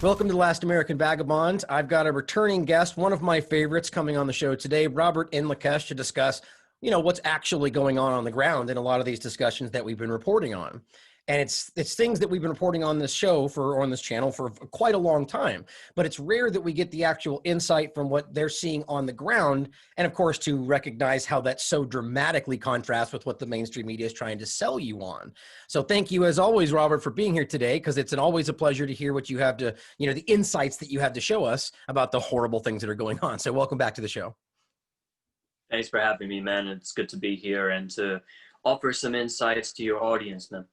Welcome to The Last American Vagabond. I've got a returning guest, one of my favorites, coming on the show today, Robert Inlakesh, to discuss, what's actually going on the ground in a lot of these discussions that we've been reporting on. And it's things that we've been reporting on this show on this channel for quite a long time. But it's rare that we get the actual insight from what they're seeing on the ground. And of course, to recognize how that so dramatically contrasts with what the mainstream media is trying to sell you on. So thank you, as always, Robert, for being here today, because it's always a pleasure to hear what you have to, the insights that you have to show us about the horrible things that are going on. So welcome back to the show. Thanks for having me, man. It's good to be here and to offer some insights to your audience, man.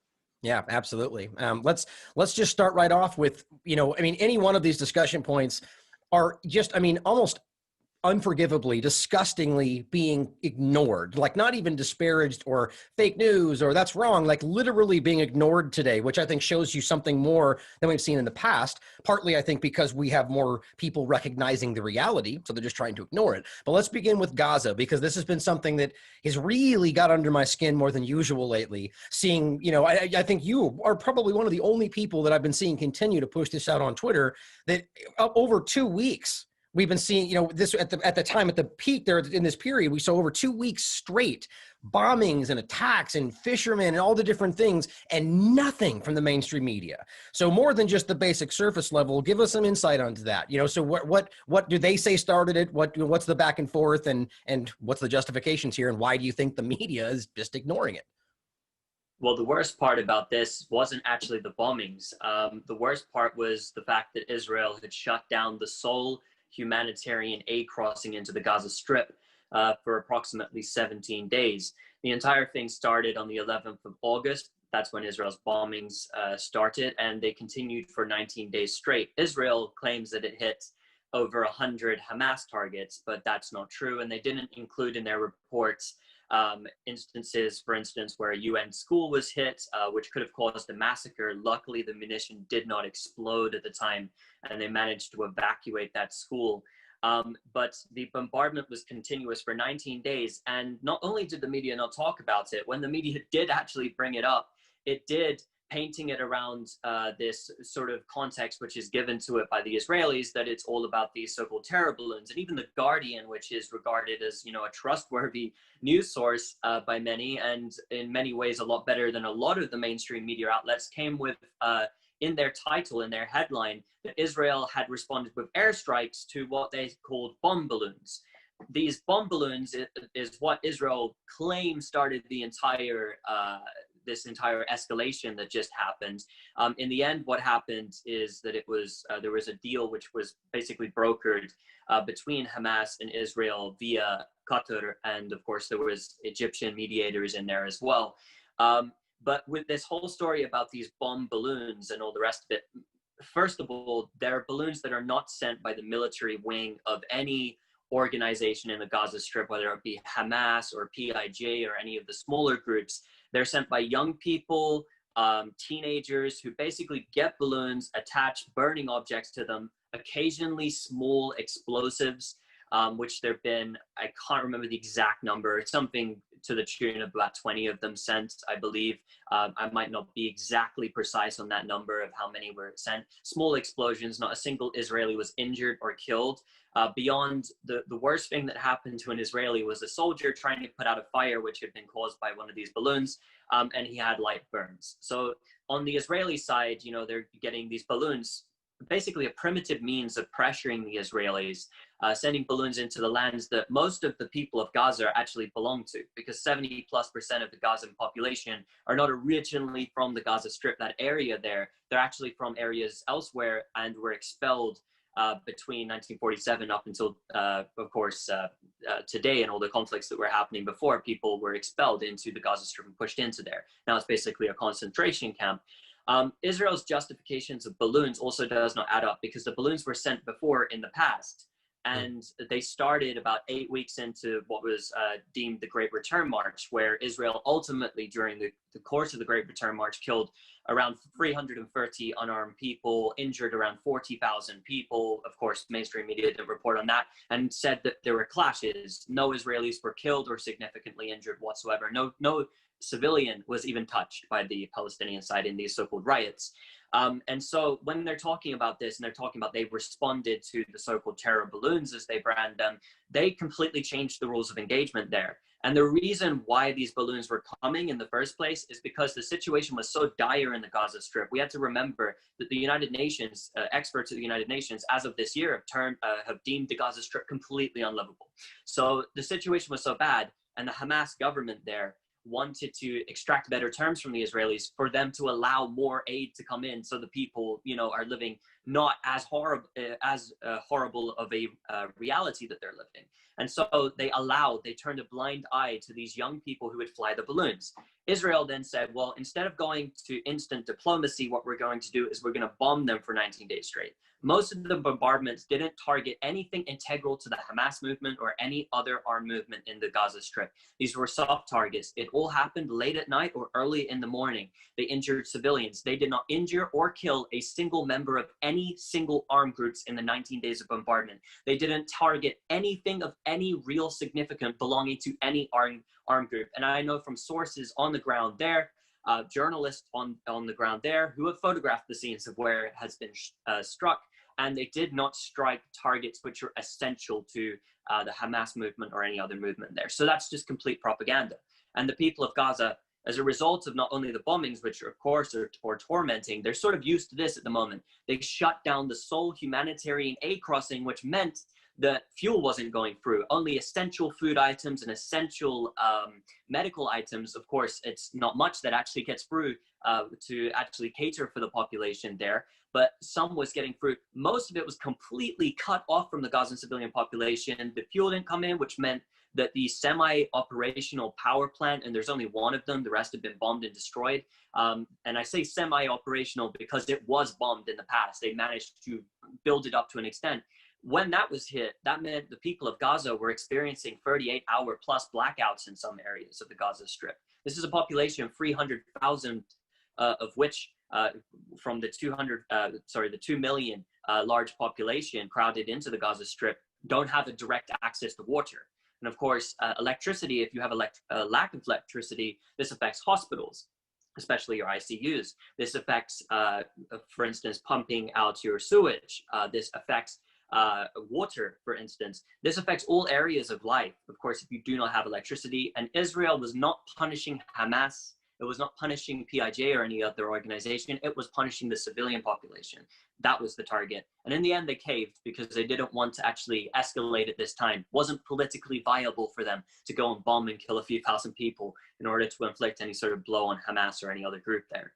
Yeah, absolutely. Let's just start right off with, any one of these discussion points are just, almost unforgivably, disgustingly being ignored, like not even disparaged or fake news or that's wrong, like literally being ignored today, which I think shows you something more than we've seen in the past. Partly, I think, because we have more people recognizing the reality, so they're just trying to ignore it. But let's begin with Gaza, because this has been something that has really got under my skin more than usual lately. Seeing, I think you are probably one of the only people that I've been seeing continue to push this out on Twitter, that over 2 weeks, we've been seeing, this at the peak there in this period, we saw over 2 weeks straight bombings and attacks and fishermen and all the different things, and nothing from the mainstream media. So more than just the basic surface level, give us some insight onto that. So what do they say started it? What's the back and forth, and what's the justifications here, and why do you think the media is just ignoring it? Well, the worst part about this wasn't actually the bombings. The worst part was the fact that Israel had shut down the sole humanitarian aid crossing into the Gaza Strip for approximately 17 days. The entire thing started on the 11th of August. That's when Israel's bombings started, and they continued for 19 days straight. Israel claims that it hit over 100 Hamas targets, but that's not true, and they didn't include in their reports instances, for instance, where a UN school was hit, which could have caused a massacre. Luckily, the munition did not explode at the time, and they managed to evacuate that school. But the bombardment was continuous for 19 days. And not only did the media not talk about it, when the media did actually bring it up, it did, painting it around this sort of context which is given to it by the Israelis, that it's all about these so-called terror balloons. And even The Guardian, which is regarded as, a trustworthy news source by many, and in many ways a lot better than a lot of the mainstream media outlets, came with, in their title, in their headline, that Israel had responded with airstrikes to what they called bomb balloons. These bomb balloons is what Israel claims started the entire this entire escalation that just happened. In the end, what happened is that it was there was a deal which was basically brokered between Hamas and Israel via Qatar, and of course there was Egyptian mediators in there as well. But with this whole story about these bomb balloons and all the rest of it, first of all, there are balloons that are not sent by the military wing of any organization in the Gaza Strip, whether it be Hamas or PIJ or any of the smaller groups. They're sent by young people, teenagers, who basically get balloons, attach burning objects to them, occasionally small explosives, which there have been, I can't remember the exact number, something to the tune of about 20 of them sent, I believe. I might not be exactly precise on that number of how many were sent. Small explosions, not a single Israeli was injured or killed. Beyond the worst thing that happened to an Israeli was a soldier trying to put out a fire which had been caused by one of these balloons, and he had light burns. So on the Israeli side, they're getting these balloons, basically a primitive means of pressuring the Israelis, sending balloons into the lands that most of the people of Gaza actually belong to, because 70+% of the Gazan population are not originally from the Gaza Strip, that area there. They're actually from areas elsewhere and were expelled between 1947 up until, of course, today, and all the conflicts that were happening before. People were expelled into the Gaza Strip and pushed into there. Now it's basically a concentration camp. Israel's justifications of balloons also does not add up, because the balloons were sent before in the past, and they started about 8 weeks into what was deemed the Great Return March, where Israel ultimately, during the course of the Great Return March, killed around 330 unarmed people, injured around 40,000 people. Of course, mainstream media didn't report on that, and said that there were clashes. No Israelis were killed or significantly injured whatsoever. No civilian was even touched by the Palestinian side in these so-called riots. And so when they're talking about this and they're talking about they responded to the so-called terror balloons, as they brand them, they completely changed the rules of engagement there. And the reason why these balloons were coming in the first place is because the situation was so dire in the Gaza Strip. We had to remember that the United Nations, experts at the United Nations, as of this year, have deemed the Gaza Strip completely unlivable. So the situation was so bad, and the Hamas government there wanted to extract better terms from the Israelis for them to allow more aid to come in, so the people, are living not as horrible of a reality that they're living. And so they turned a blind eye to these young people who would fly the balloons. Israel then said, well, instead of going to instant diplomacy, what we're going to do is we're going to bomb them for 19 days straight. Most of the bombardments didn't target anything integral to the Hamas movement or any other armed movement in the Gaza Strip. These were soft targets. It all happened late at night or early in the morning. They injured civilians. They did not injure or kill a single member of any single armed groups in the 19 days of bombardment. They didn't target anything of any real significance belonging to any armed group. And I know from sources on the ground there, journalists on the ground there who have photographed the scenes of where it has been struck, and they did not strike targets which are essential to the Hamas movement or any other movement there. So that's just complete propaganda. And the people of Gaza, as a result of not only the bombings, which of course are tormenting, they're sort of used to this at the moment. They shut down the sole humanitarian aid crossing, which meant that fuel wasn't going through. Only essential food items and essential medical items. Of course, it's not much that actually gets through to actually cater for the population there, but some was getting through. Most of it was completely cut off from the Gazan civilian population. The fuel didn't come in, which meant that the semi-operational power plant, and there's only one of them, the rest have been bombed and destroyed. And I say semi-operational because it was bombed in the past. They managed to build it up to an extent. When that was hit, that meant the people of Gaza were experiencing 38-hour plus blackouts in some areas of the Gaza Strip. This is a population of 300,000, of which from the 2 million large population crowded into the Gaza Strip don't have a direct access to water. And of course, electricity, if you have a lack of electricity, this affects hospitals, especially your ICUs. This affects, for instance, pumping out your sewage. This affects water, for instance. This affects all areas of life, of course, if you do not have electricity. And Israel was not punishing Hamas. It was not punishing PIJ or any other organization. It was punishing the civilian population. That was the target. And in the end, they caved because they didn't want to actually escalate at this time. It wasn't politically viable for them to go and bomb and kill a few thousand people in order to inflict any sort of blow on Hamas or any other group there.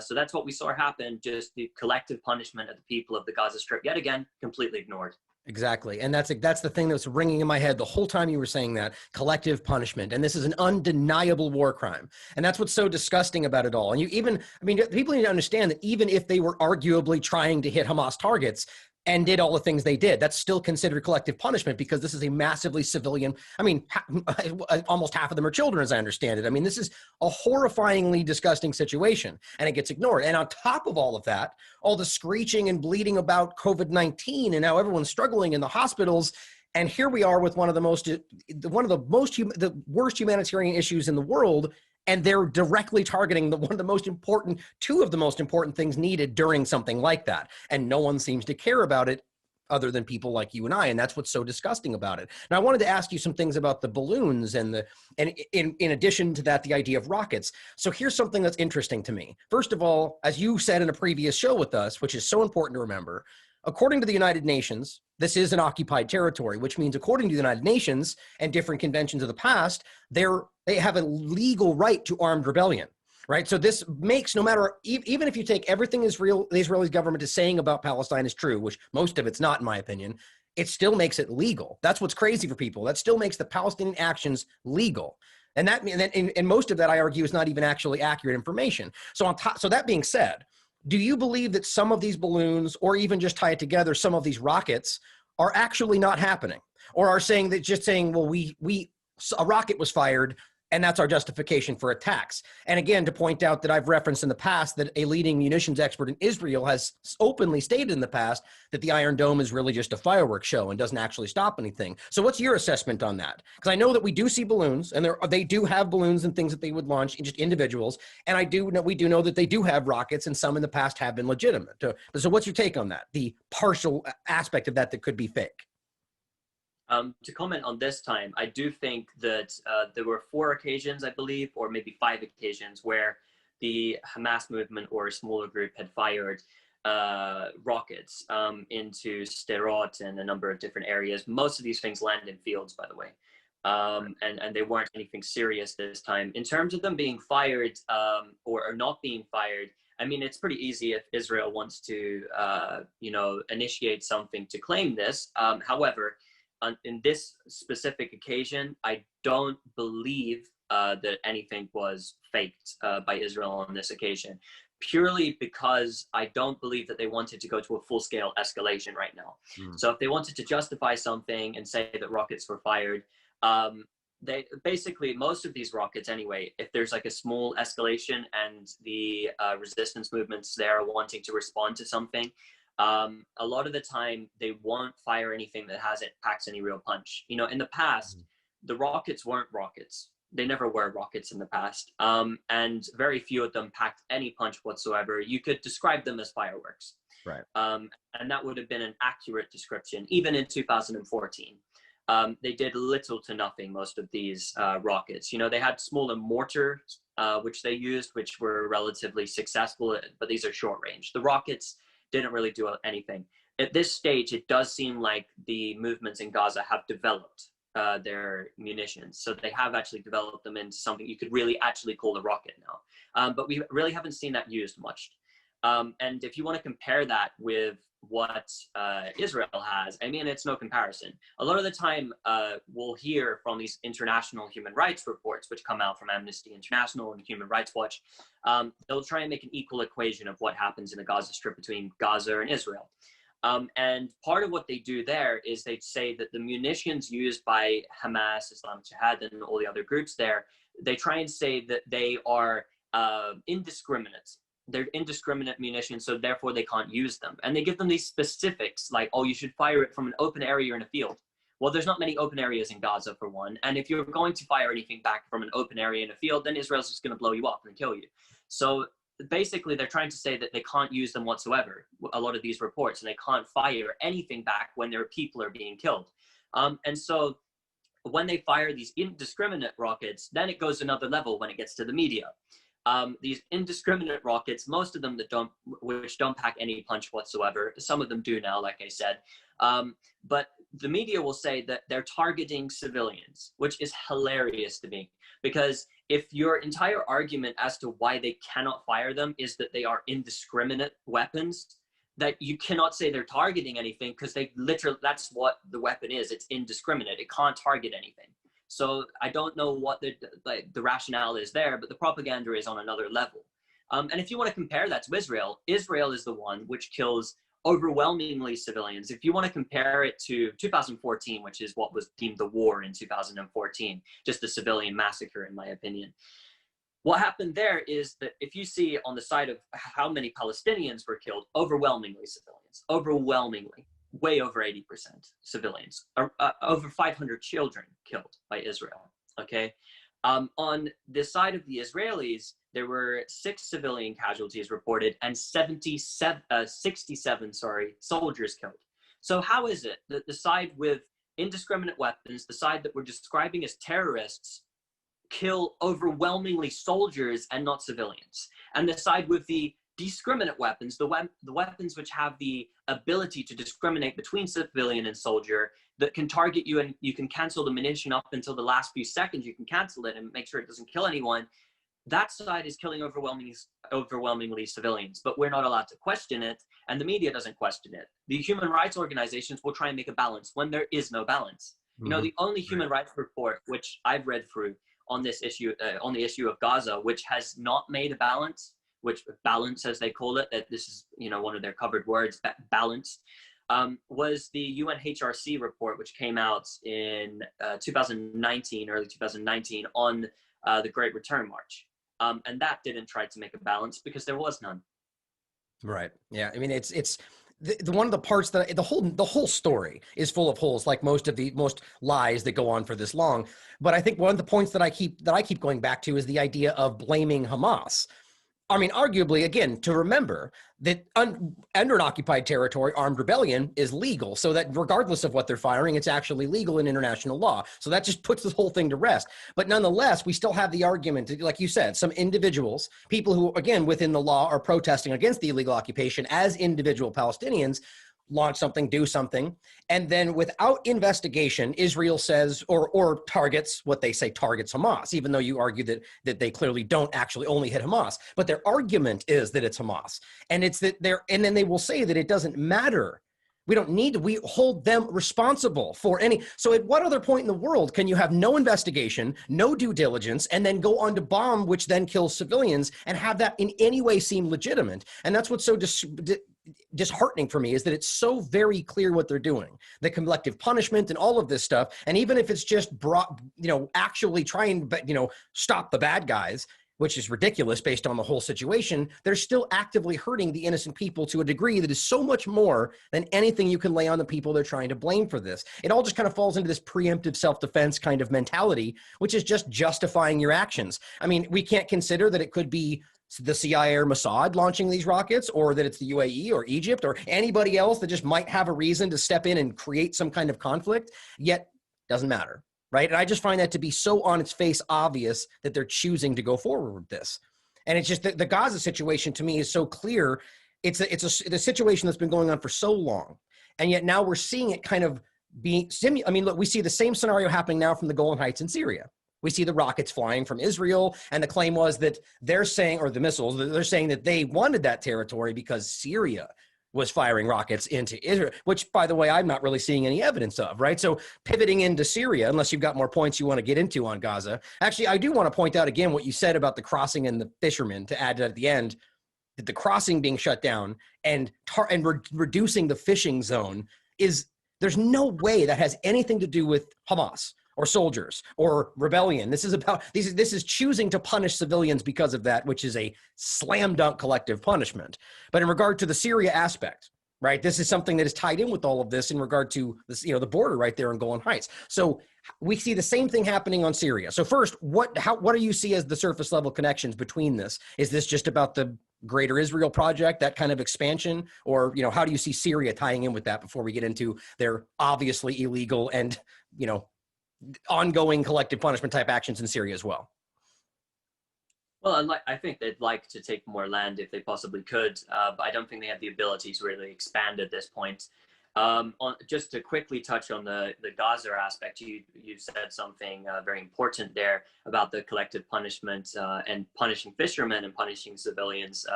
So that's what we saw happen, just the collective punishment of the people of the Gaza Strip, yet again, completely ignored. Exactly. And that's the thing that's ringing in my head the whole time you were saying that, collective punishment. And this is an undeniable war crime. And that's what's so disgusting about it all. And people need to understand that even if they were arguably trying to hit Hamas targets and did all the things they did, that's still considered collective punishment because this is a massively civilian, almost half of them are children, as I understand it. This is a horrifyingly disgusting situation, and it gets ignored. And on top of all of that, all the screeching and bleeding about COVID-19 and how everyone's struggling in the hospitals. And here we are with the worst humanitarian issues in the world, and they're directly targeting two of the most important things needed during something like that. And no one seems to care about it other than people like you and I. And that's what's so disgusting about it. Now, I wanted to ask you some things about the balloons and in addition to that, the idea of rockets. So here's something that's interesting to me. First of all, as you said in a previous show with us, which is so important to remember, according to the United Nations, this is an occupied territory, which means according to the United Nations and different conventions of the past, they have a legal right to armed rebellion, right? So this makes, no matter, even if you take everything the Israeli government is saying about Palestine is true, which most of it's not, in my opinion, it still makes it legal. That's what's crazy for people. That still makes the Palestinian actions legal. And and most of that, I argue, is not even actually accurate information. So that being said, do you believe that some of these balloons, or even just tie it together, some of these rockets are actually not happening, or are saying, well, a rocket was fired, And that's our justification for attacks. And again, to point out that I've referenced in the past that a leading munitions expert in Israel has openly stated in the past that the Iron Dome is really just a fireworks show and doesn't actually stop anything. So what's your assessment on that? Because I know that we do see balloons, and they do have balloons and things that they would launch, just individuals. And we do know that they do have rockets, and some in the past have been legitimate. So what's your take on that? The partial aspect of that could be fake. To comment on this time, I do think that there were 4 occasions, I believe, or maybe 5 occasions where the Hamas movement or a smaller group had fired rockets into Sderot and a number of different areas. Most of these things land in fields, by the way, and they weren't anything serious this time. In terms of them being fired or not being fired, I mean, it's pretty easy if Israel wants to, initiate something to claim this. However, in this specific occasion, I don't believe that anything was faked by Israel on this occasion, purely because I don't believe that they wanted to go to a full-scale escalation right now. So if they wanted to justify something and say that rockets were fired, they basically, most of these rockets anyway, if there's like a small escalation and the resistance movements there are wanting to respond to something, a lot of the time they won't fire anything that packs any real punch. You know, in the past, the rockets weren't rockets. They never were rockets in the past. And very few of them packed any punch whatsoever. You could describe them as fireworks. Right. And that would have been an accurate description, even in 2014. They did little to nothing, most of these rockets. You know, they had smaller mortars, which they used, which were relatively successful, but these are short range. The rockets didn't really do anything. At this stage, it does seem like the movements in Gaza have developed their munitions. So they have actually developed them into something you could really actually call a rocket now. But we really haven't seen that used much. And if you want to compare that with what Israel has, I mean, it's no comparison. A lot of the time, we'll hear from these international human rights reports, which come out from Amnesty International and Human Rights Watch. They'll try and make an equal equation of what happens in the Gaza Strip between Gaza and Israel. And part of what they do there is they say that the munitions used by Hamas, Islamic Jihad, and all the other groups there, they try and say that they are indiscriminate. They're indiscriminate munitions, so therefore they can't use them. And they give them these specifics, like, oh, you should fire it from an open area in a field. Well, there's not many open areas in Gaza, for one. And if you're going to fire anything back from an open area in a field, then Israel's just going to blow you up and kill you. So basically, they're trying to say that they can't use them whatsoever, a lot of these reports, and they can't fire anything back when their people are being killed. And so when they fire these indiscriminate rockets, then it goes another level when it gets to the media. These indiscriminate rockets, most of them which don't pack any punch whatsoever. Some of them do now, like I said. But the media will say that they're targeting civilians, which is hilarious to me. Because if your entire argument as to why they cannot fire them is that they are indiscriminate weapons, that you cannot say they're targeting anything, because they literally, that's what the weapon is. It's indiscriminate. It can't target anything. So I don't know what the rationale is there, but the propaganda is on another level. And if you want to compare that to Israel, Israel is the one which kills overwhelmingly civilians. If you want to compare it to 2014, which is what was deemed the war in 2014, just a civilian massacre, in my opinion. What happened there is that if you see on the side of how many Palestinians were killed, overwhelmingly civilians, overwhelmingly. Way over 80% civilians, over 500 children killed by Israel, okay? On the side of the Israelis, there were 6 civilian casualties reported and 67 soldiers killed. So how is it that the side with indiscriminate weapons, the side that we're describing as terrorists, kill overwhelmingly soldiers and not civilians? And the side with the discriminate weapons, the weapons which have the ability to discriminate between civilian and soldier, that can target you and you can cancel the munition up until the last few seconds, you can cancel it and make sure it doesn't kill anyone, that side is killing overwhelmingly civilians. But we're not allowed to question it, and the media doesn't question it. The human rights organizations will try and make a balance when there is no balance. You know, the only human rights report which I've read through on this issue, on the issue of Gaza, which has not made a balance, which balance, as they call it, that this is, you know, one of their covered words, balance, was the UNHRC report, which came out in 2019, early 2019, on the Great Return March. And that didn't try to make a balance because there was none. Right. Yeah. I mean, it's the one of the parts that the whole story is full of holes, like most lies that go on for this long. But I think one of the points that I keep going back to is the idea of blaming Hamas. I mean, arguably, again, to remember that under an occupied territory, armed rebellion is legal. So that regardless of what they're firing, it's actually legal in international law. So that just puts this whole thing to rest. But nonetheless, we still have the argument, like you said, some individuals, people who, again, within the law are protesting against the illegal occupation as individual Palestinians, launch something, do something, and then without investigation, Israel says or targets what they say targets Hamas, even though you argue that they clearly don't actually only hit Hamas. But their argument is that it's Hamas, and it's that and then they will say that it doesn't matter. We don't need to. We hold them responsible for any. So at what other point in the world can you have no investigation, no due diligence, and then go on to bomb, which then kills civilians, and have that in any way seem legitimate? And that's what's so disheartening for me, is that it's so very clear what they're doing, the collective punishment and all of this stuff. And even if it's just actually trying, stop the bad guys, which is ridiculous based on the whole situation, they're still actively hurting the innocent people to a degree that is so much more than anything you can lay on the people they're trying to blame for this. It all just kind of falls into this preemptive self-defense kind of mentality, which is just justifying your actions. I mean, we can't consider that it could be the CIA or Mossad launching these rockets, or that it's the UAE or Egypt or anybody else that just might have a reason to step in and create some kind of conflict, yet doesn't matter. Right. And I just find that to be so on its face obvious that they're choosing to go forward with this. And it's just the Gaza situation to me is so clear. It's a situation that's been going on for so long. And yet now we're seeing it kind of being I mean, look, we see the same scenario happening now from the Golan Heights in Syria. We see the rockets flying from Israel. And the claim was that they're saying, or the missiles, they're saying that they wanted that territory because Syria was firing rockets into Israel, which, by the way, I'm not really seeing any evidence of, right? So pivoting into Syria, unless you've got more points you want to get into on Gaza. Actually, I do want to point out again what you said about the crossing and the fishermen, to add at the end, that the crossing being shut down and reducing the fishing zone there's no way that has anything to do with Hamas or soldiers or rebellion. This is choosing to punish civilians because of that, which is a slam dunk collective punishment. But in regard to the Syria aspect, right, this is something that is tied in with all of this in regard to this, the border right there in Golan Heights. So we see the same thing happening on Syria. So first, what do you see as the surface level connections between this? Is this just about the Greater Israel project, that kind of expansion, or how do you see Syria tying in with that before we get into their obviously illegal and ongoing collective punishment type actions in Syria as well? Well, I think they'd like to take more land if they possibly could, but I don't think they have the ability to really expand at this point. Just to quickly touch on the Gaza aspect, you said something very important there about the collective punishment and punishing fishermen and punishing civilians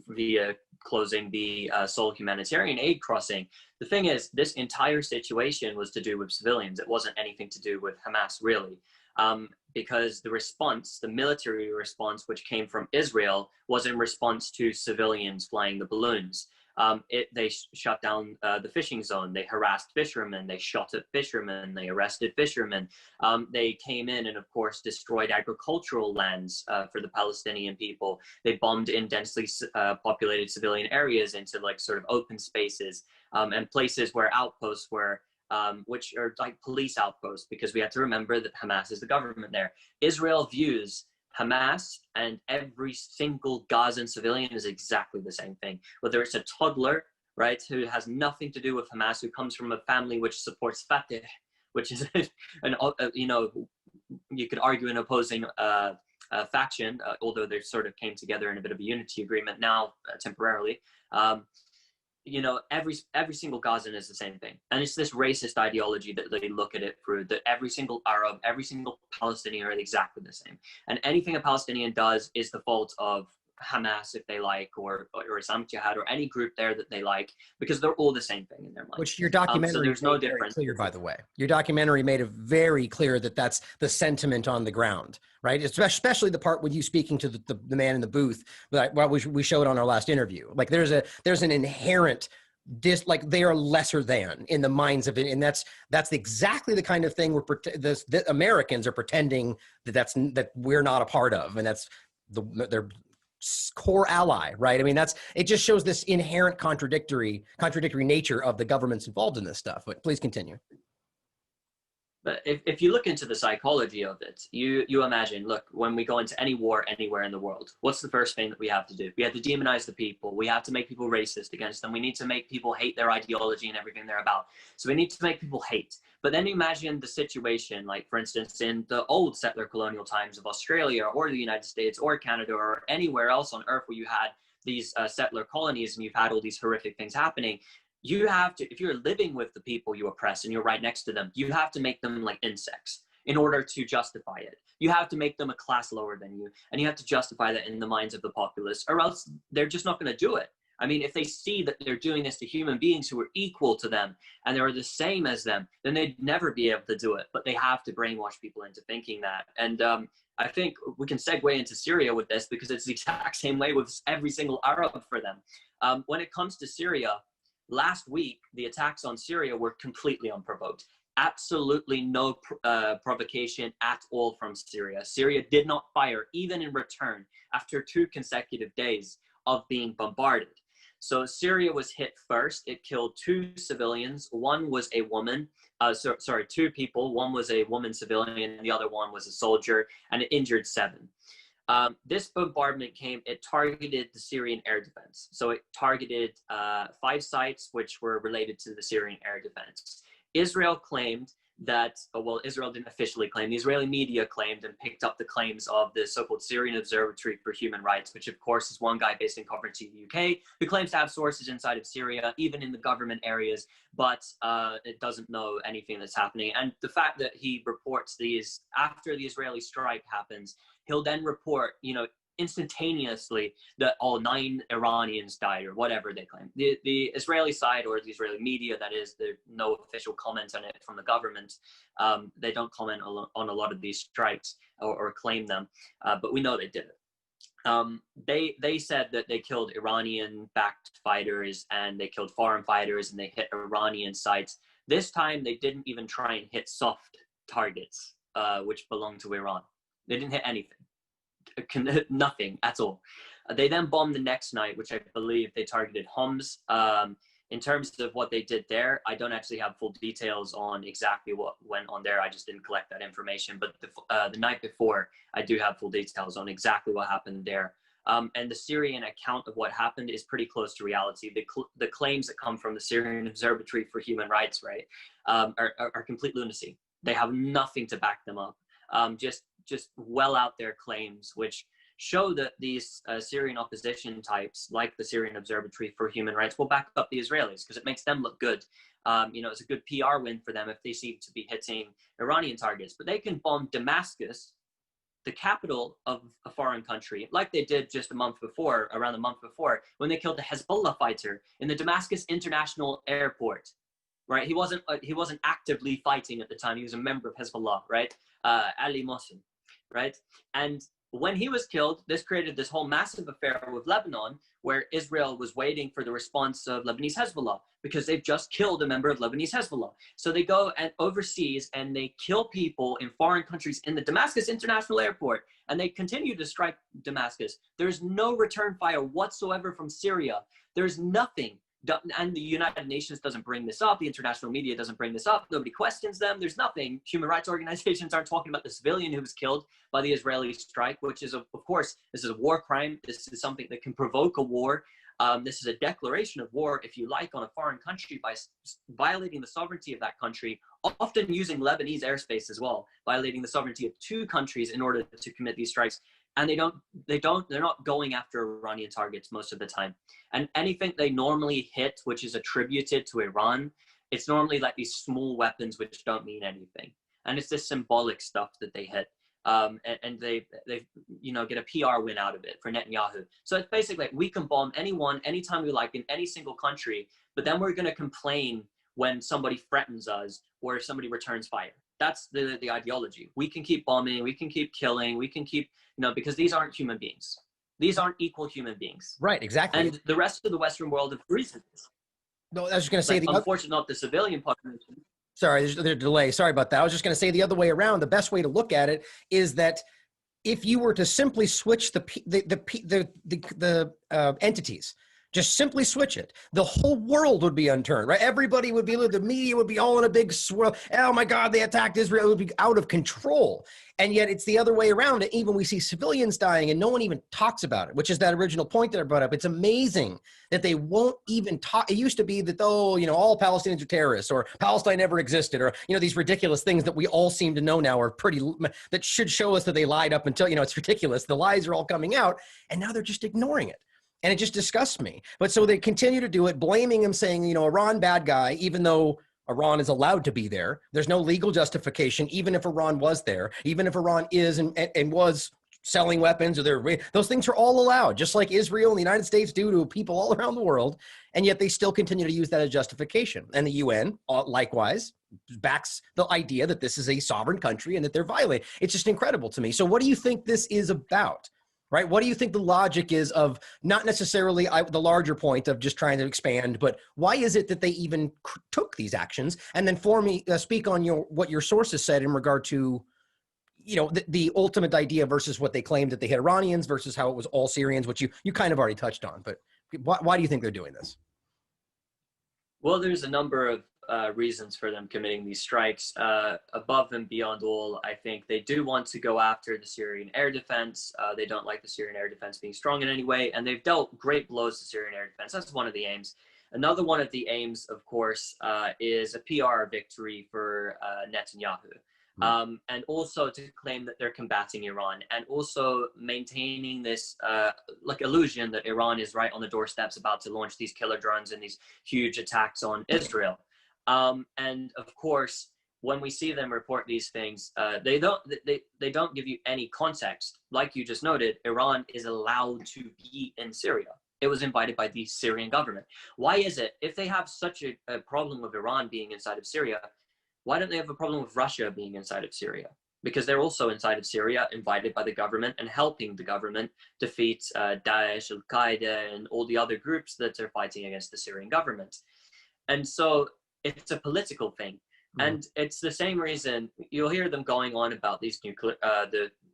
via closing the sole humanitarian aid crossing. The thing is, this entire situation was to do with civilians. It wasn't anything to do with Hamas, really. Because the military response, which came from Israel, was in response to civilians flying the balloons. They shut down the fishing zone. They harassed fishermen. They shot at fishermen. They arrested fishermen. They came in and, of course, destroyed agricultural lands for the Palestinian people. They bombed in densely populated civilian areas into sort of open spaces and places where outposts were, which are like police outposts, because we have to remember that Hamas is the government there. Israel views Hamas and every single Gazan civilian is exactly the same thing. Whether it's a toddler, right, who has nothing to do with Hamas, who comes from a family which supports Fatah, which is you could argue an opposing faction, although they sort of came together in a bit of a unity agreement now temporarily. Every single Gazan is the same thing. And it's this racist ideology that they look at it through, that every single Arab, every single Palestinian are exactly the same. And anything a Palestinian does is the fault of Hamas, if they like, or Islam Jihad, or any group there that they like, because they're all the same thing in their mind. Which your documentary so there's no difference. Clear, by the way. Your documentary made it very clear that that's the sentiment on the ground, right? Especially the part with you speaking to the man in the booth that we showed on our last interview. Like there's an inherent like they are lesser than in the minds of it, and that's exactly the kind of thing the Americans are pretending that we're not a part of, and that's their core ally, right? I mean, it just shows this inherent contradictory nature of the governments involved in this stuff. But please continue. But if you look into the psychology of it, you imagine, look, when we go into any war anywhere in the world, what's the first thing that we have to do? We have to demonize the people. We have to make people racist against them. We need to make people hate their ideology and everything they're about. So we need to make people hate. But then imagine the situation, like, for instance, in the old settler colonial times of Australia or the United States or Canada or anywhere else on Earth where you had these settler colonies and you've had all these horrific things happening. You have to, if you're living with the people you oppress and you're right next to them, you have to make them like insects in order to justify it. You have to make them a class lower than you, and you have to justify that in the minds of the populace, or else they're just not going to do it. I mean, if they see that they're doing this to human beings who are equal to them and they're the same as them, then they'd never be able to do it. But they have to brainwash people into thinking that. And I think we can segue into Syria with this, because it's the exact same way with every single Arab for them. When it comes to Syria, last week, the attacks on Syria were completely unprovoked. Absolutely no provocation at all from Syria. Syria did not fire, even in return, after 2 consecutive days of being bombarded. So Syria was hit first. It killed 2 civilians. One was a woman. 2 people. One was a woman civilian, and the other one was a soldier, and it injured 7. This bombardment it targeted the Syrian air defense. So it targeted 5 sites which were related to the Syrian air defense. Israel claimed that, Israel didn't officially claim, the Israeli media claimed and picked up the claims of the so-called Syrian Observatory for Human Rights, which of course is one guy based in Coventry, the UK, who claims to have sources inside of Syria, even in the government areas, but it doesn't know anything that's happening. And the fact that he reports these after the Israeli strike happens, he'll then report, instantaneously that 9 Iranians died or whatever they claim. The Israeli side, or the Israeli media, that is, there's no official comment on it from the government. They don't comment on a lot of these strikes or claim them, but we know they did it. They said that they killed Iranian-backed fighters and they killed foreign fighters and they hit Iranian sites. This time, they didn't even try and hit soft targets, which belong to Iran. They didn't hit anything. Nothing at all. They then bombed the next night, which I believe they targeted Homs. In terms of what they did there, I don't actually have full details on exactly what went on there. I just didn't collect that information. But the night before, I do have full details on exactly what happened there. And the Syrian account of what happened is pretty close to reality. The claims that come from the Syrian Observatory for Human Rights, right, are complete lunacy. They have nothing to back them up. Just well out there claims, which show that these Syrian opposition types, like the Syrian Observatory for Human Rights, will back up the Israelis because it makes them look good. It's a good PR win for them if they seem to be hitting Iranian targets. But they can bomb Damascus, the capital of a foreign country, like they did just around a month before, when they killed a Hezbollah fighter in the Damascus International Airport. Right? He wasn't actively fighting at the time. He was a member of Hezbollah, right? Ali Mohsen, right? And when he was killed, this created this whole massive affair with Lebanon, where Israel was waiting for the response of Lebanese Hezbollah because they've just killed a member of Lebanese Hezbollah. So they go and overseas and they kill people in foreign countries in the Damascus International Airport, and they continue to strike Damascus. There's no return fire whatsoever from Syria. There's nothing. And the United Nations doesn't bring this up. The international media doesn't bring this up. Nobody questions them. There's nothing. Human rights organizations aren't talking about the civilian who was killed by the Israeli strike, which is, of course, this is a war crime. This is something that can provoke a war. This is a declaration of war, if you like, on a foreign country by violating the sovereignty of that country, often using Lebanese airspace as well, violating the sovereignty of 2 countries in order to commit these strikes. And they're not going after Iranian targets most of the time. And anything they normally hit, which is attributed to Iran, it's normally like these small weapons which don't mean anything. And it's this symbolic stuff that they hit. And they get a PR win out of it for Netanyahu. So it's basically like, we can bomb anyone, anytime we like, in any single country, but then we're going to complain when somebody threatens us or if somebody returns fire. That's the ideology. We can keep bombing, we can keep killing, we can keep, because these aren't human beings. These aren't equal human beings. Right, exactly. And the rest of the Western world agrees with this. No, I was just going to say But unfortunately, not the civilian population. sorry, there's a delay. Sorry about that. I was just going to say the other way around. The best way to look at it is that if you were to simply switch the entities, just simply switch it, the whole world would be unturned, right? Everybody would be, the media would be all in a big swirl. Oh my God, they attacked Israel. It would be out of control. And yet it's the other way around. Even we see civilians dying and no one even talks about it, which is that original point that I brought up. It's amazing that they won't even talk. It used to be that, oh, all Palestinians are terrorists, or Palestine never existed, or, these ridiculous things that we all seem to know now are that should show us that they lied up until, it's ridiculous. The lies are all coming out and now they're just ignoring it. And it just disgusts me. But so they continue to do it, blaming him, saying, Iran bad guy, even though Iran is allowed to be there. There's no legal justification, even if Iran was there, even if Iran is and was selling weapons, or those things are all allowed, just like Israel and the United States do to people all around the world. And yet they still continue to use that as justification. And the UN, likewise, backs the idea that this is a sovereign country and that they're violating. It's just incredible to me. So what do you think this is about? Right? What do you think the logic is of, not necessarily the larger point of just trying to expand, but why is it that they even took these actions? And then for me, speak on what your sources said in regard to, the ultimate idea versus what they claimed that they hit Iranians versus how it was all Syrians, which you kind of already touched on. But why do you think they're doing this? Well, there's a number of reasons for them committing these strikes. Above and beyond all, I think they do want to go after the Syrian air defense. They don't like the Syrian air defense being strong in any way, and they've dealt great blows to Syrian air defense. That's one of the aims. Another one of the aims, of course, is a PR victory for Netanyahu. And also to claim that they're combating Iran, and also maintaining this illusion that Iran is right on the doorsteps about to launch these killer drones and these huge attacks on Israel. And of course, when we see them report these things, they don't give you any context. Like you just noted, Iran is allowed to be in Syria. It was invited by the Syrian government. Why is it, if they have such a problem with Iran being inside of Syria, why don't they have a problem with Russia being inside of Syria? Because they're also inside of Syria, invited by the government and helping the government defeat Daesh, Al-Qaeda, and all the other groups that are fighting against the Syrian government. And so it's a political thing. And it's the same reason you'll hear them going on about these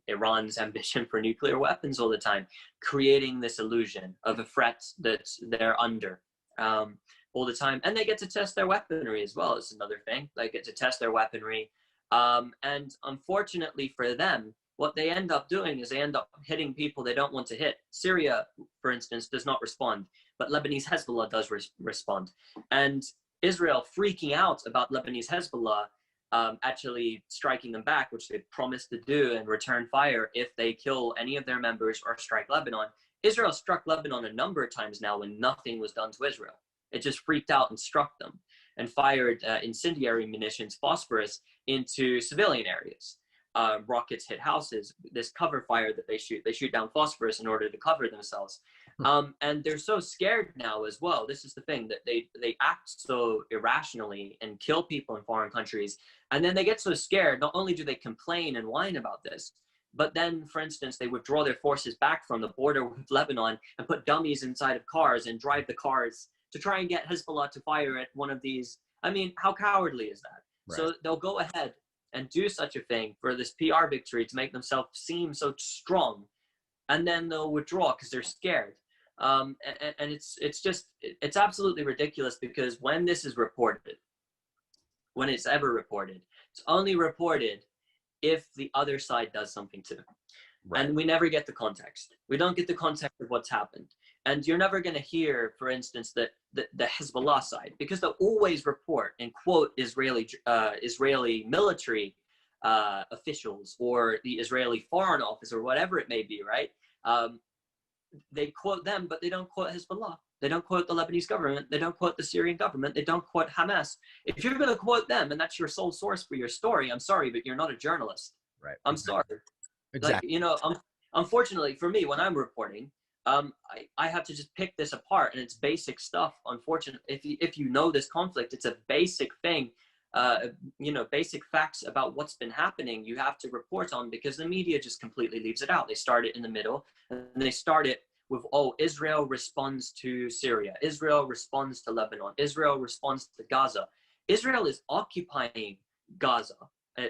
Iran's ambition for nuclear weapons all the time, creating this illusion of a threat that they're under. All the time, and they get to test their weaponry as well. It's another thing. They get to test their weaponry, and unfortunately for them, what they end up doing is they end up hitting people they don't want to hit. Syria, for instance, does not respond, but Lebanese Hezbollah does respond, and Israel freaking out about Lebanese Hezbollah actually striking them back, which they promised to do and return fire if they kill any of their members or strike Lebanon. Israel struck Lebanon a number of times now when nothing was done to Israel. It just freaked out and struck them and fired incendiary munitions, phosphorus, into civilian areas. Rockets hit houses. This cover fire that they shoot down phosphorus in order to cover themselves. And they're so scared now as well. This is the thing, that they act so irrationally and kill people in foreign countries. And then they get so scared, not only do they complain and whine about this, but then, for instance, they withdraw their forces back from the border with Lebanon and put dummies inside of cars and drive the cars to try and get Hezbollah to fire at one of these. I mean, how cowardly is that? Right. So they'll go ahead and do such a thing for this PR victory to make themselves seem so strong, and then they'll withdraw because they're scared. And it's absolutely ridiculous, because when this is reported, when it's ever reported, it's only reported if the other side does something too. Right. And we never get the context. We don't get the context of what's happened. And you're never going to hear, for instance, that the Hezbollah side, because they'll always report and quote Israeli military officials or the Israeli Foreign Office or whatever it may be, right? They quote them, but they don't quote Hezbollah. They don't quote the Lebanese government. They don't quote the Syrian government. They don't quote Hamas. If you're going to quote them and that's your sole source for your story, I'm sorry, but you're not a journalist. Right. I'm sorry. Exactly. Like, unfortunately for me, when I'm reporting, I have to just pick this apart, and it's basic stuff. Unfortunately, if you know this conflict, it's a basic thing. Basic facts about what's been happening, you have to report on, because the media just completely leaves it out. They start it in the middle, and they start it with, oh, Israel responds to Syria, Israel responds to Lebanon, Israel responds to Gaza. Israel is occupying Gaza,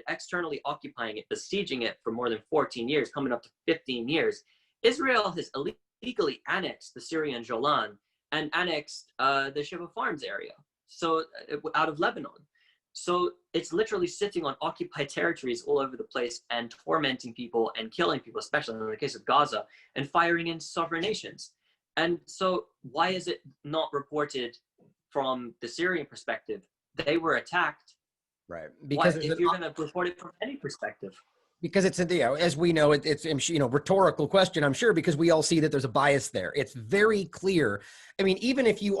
externally occupying it, besieging it for more than 14 years, coming up to 15 years. Israel has illegally annexed the Syrian Golan and annexed the Sheba Farms area, so out of Lebanon. So it's literally sitting on occupied territories all over the place and tormenting people and killing people, especially in the case of Gaza, and firing in sovereign nations. And so why is it not reported from the Syrian perspective? They were attacked. Right. Why, Because if you're going to report it from any perspective? because it's as we know, it's rhetorical question, I'm sure, because we all see that there's a bias there. It's very clear. I mean, even if you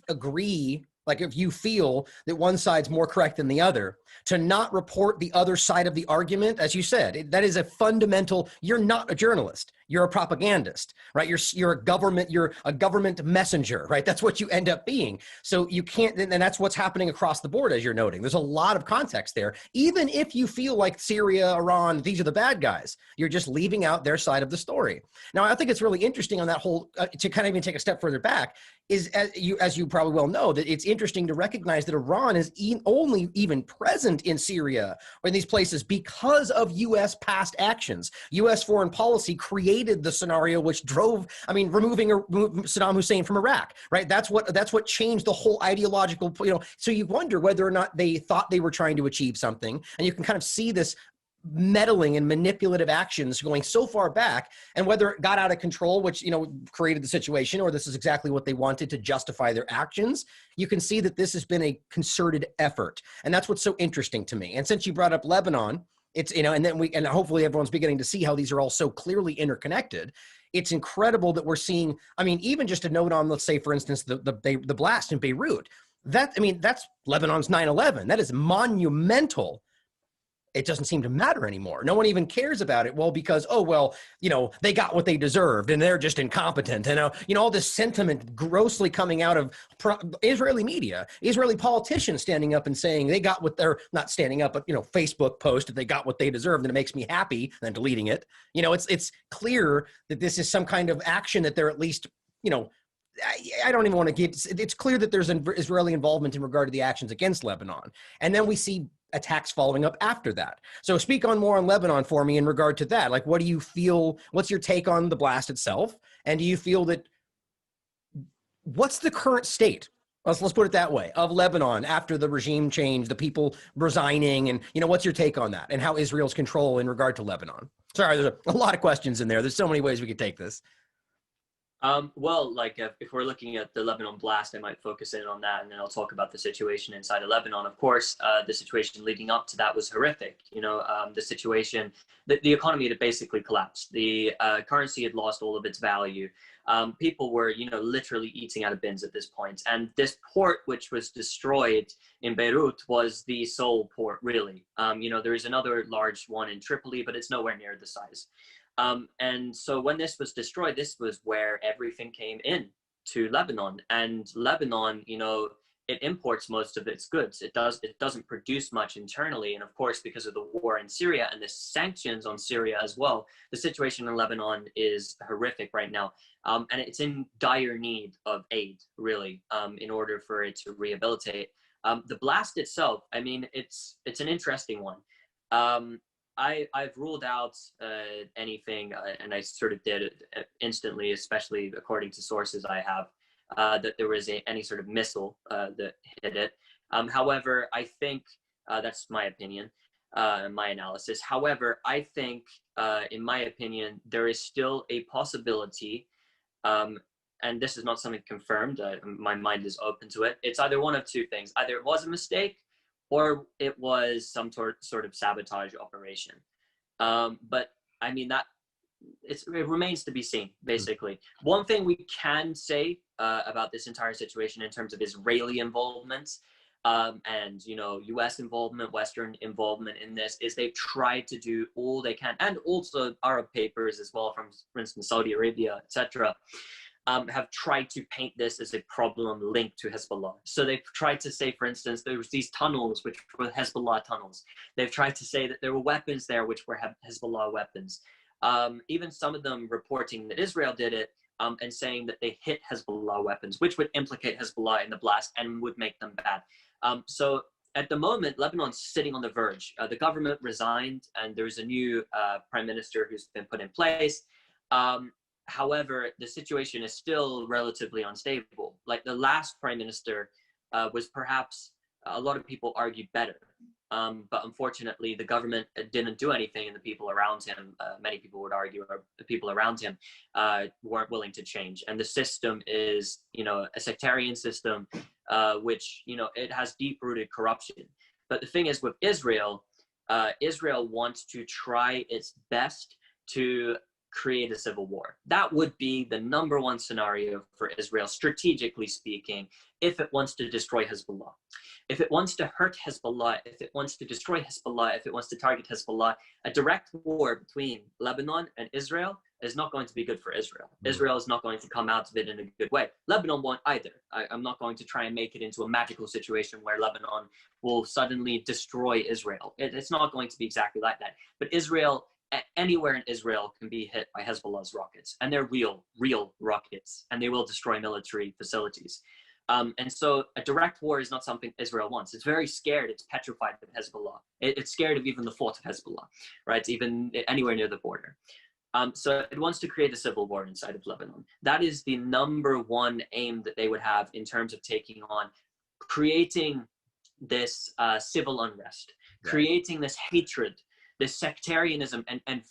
agree, like if you feel that one side's more correct than the other, to not report the other side of the argument, as you said, that is a fundamental. You're not a journalist. You're a propagandist, right? You're a government messenger, right? That's what you end up being. So you can't, and that's what's happening across the board, as you're noting. There's a lot of context there. Even if you feel like Syria, Iran, these are the bad guys, you're just leaving out their side of the story. Now, I think it's really interesting on that whole, to kind of even take a step further back, is as you probably well know, that it's interesting to recognize that Iran is only even present in Syria or in these places because of U.S. past actions. U.S. foreign policy created the scenario which drove, removing Saddam Hussein from Iraq, right? That's what changed the whole ideological, so you wonder whether or not they thought they were trying to achieve something. And you can kind of see this meddling and manipulative actions going so far back, and whether it got out of control, which created the situation, or this is exactly what they wanted to justify their actions. You can see that this has been a concerted effort, and that's what's so interesting to me. And since you brought up Lebanon, it's and hopefully everyone's beginning to see how these are all so clearly interconnected. It's incredible that we're seeing, even just a note on, let's say, for instance, the blast in Beirut. That's Lebanon's 9/11. That is monumental. It doesn't seem to matter anymore. No one even cares about it. Well, because, they got what they deserved and they're just incompetent. And, all this sentiment grossly coming out of Israeli media, Israeli politicians standing up and saying they got what they're not standing up, but, Facebook post that they got what they deserved and it makes me happy, and then deleting it. It's clear that this is some kind of action that they're at least, I don't even want to get, it's clear that there's an Israeli involvement in regard to the actions against Lebanon. And then we see attacks following up after that. So speak more on Lebanon for me in regard to that. Like, what do you feel, what's your take on the blast itself? And do you feel that, what's the current state, let's put it that way, of Lebanon after the regime change, the people resigning, and, what's your take on that and how Israel's control in regard to Lebanon? Sorry, there's a lot of questions in there. There's so many ways we could take this. Well, if we're looking at the Lebanon blast, I might focus in on that, and then I'll talk about the situation inside of Lebanon. Of course, the situation leading up to that was horrific. The situation, the economy had basically collapsed. The currency had lost all of its value. People were, literally eating out of bins at this point. And this port, which was destroyed in Beirut, was the sole port, really. There is another large one in Tripoli, but it's nowhere near the size. And so when this was destroyed, this was where everything came in to Lebanon. And Lebanon, it imports most of its goods. It doesn't produce much internally. And of course, because of the war in Syria and the sanctions on Syria as well, the situation in Lebanon is horrific right now. And it's in dire need of aid, really, in order for it to rehabilitate. The blast itself, it's an interesting one. I've ruled out anything, and I sort of did it instantly, especially according to sources I have, that there was any sort of missile that hit it. However, I think that's my opinion, my analysis. However, I think, in my opinion, there is still a possibility, and this is not something confirmed. My mind is open to it. It's either one of two things. Either it was a mistake, or it was some sort of sabotage operation. But that it remains to be seen, basically. One thing we can say about this entire situation in terms of Israeli involvement and U.S. involvement, Western involvement in this, is they've tried to do all they can, and also Arab papers as well, from, for instance, Saudi Arabia, etc., have tried to paint this as a problem linked to Hezbollah. So they've tried to say, for instance, there was these tunnels which were Hezbollah tunnels. They've tried to say that there were weapons there which were Hezbollah weapons. Even some of them reporting that Israel did it and saying that they hit Hezbollah weapons, which would implicate Hezbollah in the blast and would make them bad. So at the moment, Lebanon's sitting on the verge. The government resigned, and there's a new prime minister who's been put in place. However, the situation is still relatively unstable. Like the last prime minister was perhaps, a lot of people argue, better. But unfortunately, the government didn't do anything, and the people around him, many people would argue, or the people around him weren't willing to change. And the system is, a sectarian system, which, it has deep-rooted corruption. But the thing is, with Israel, Israel wants to try its best to create a civil war. That would be the number one scenario for Israel, strategically speaking, if it wants to destroy Hezbollah. If it wants to hurt Hezbollah, if it wants to destroy Hezbollah, if it wants to target Hezbollah, a direct war between Lebanon and Israel is not going to be good for Israel. Israel is not going to come out of it in a good way. Lebanon won't either. I'm not going to try and make it into a magical situation where Lebanon will suddenly destroy Israel. It's not going to be exactly like that. But Israel, anywhere in Israel, can be hit by Hezbollah's rockets, and they're real rockets, and they will destroy military facilities. And so a direct war is not something Israel wants. It's very scared. It's petrified of Hezbollah. It's scared of even the thought of Hezbollah, right? Even anywhere near the border. So it wants to create a civil war inside of Lebanon. That is the number one aim that they would have in terms of taking on, creating this civil unrest, creating this hatred, this sectarianism, and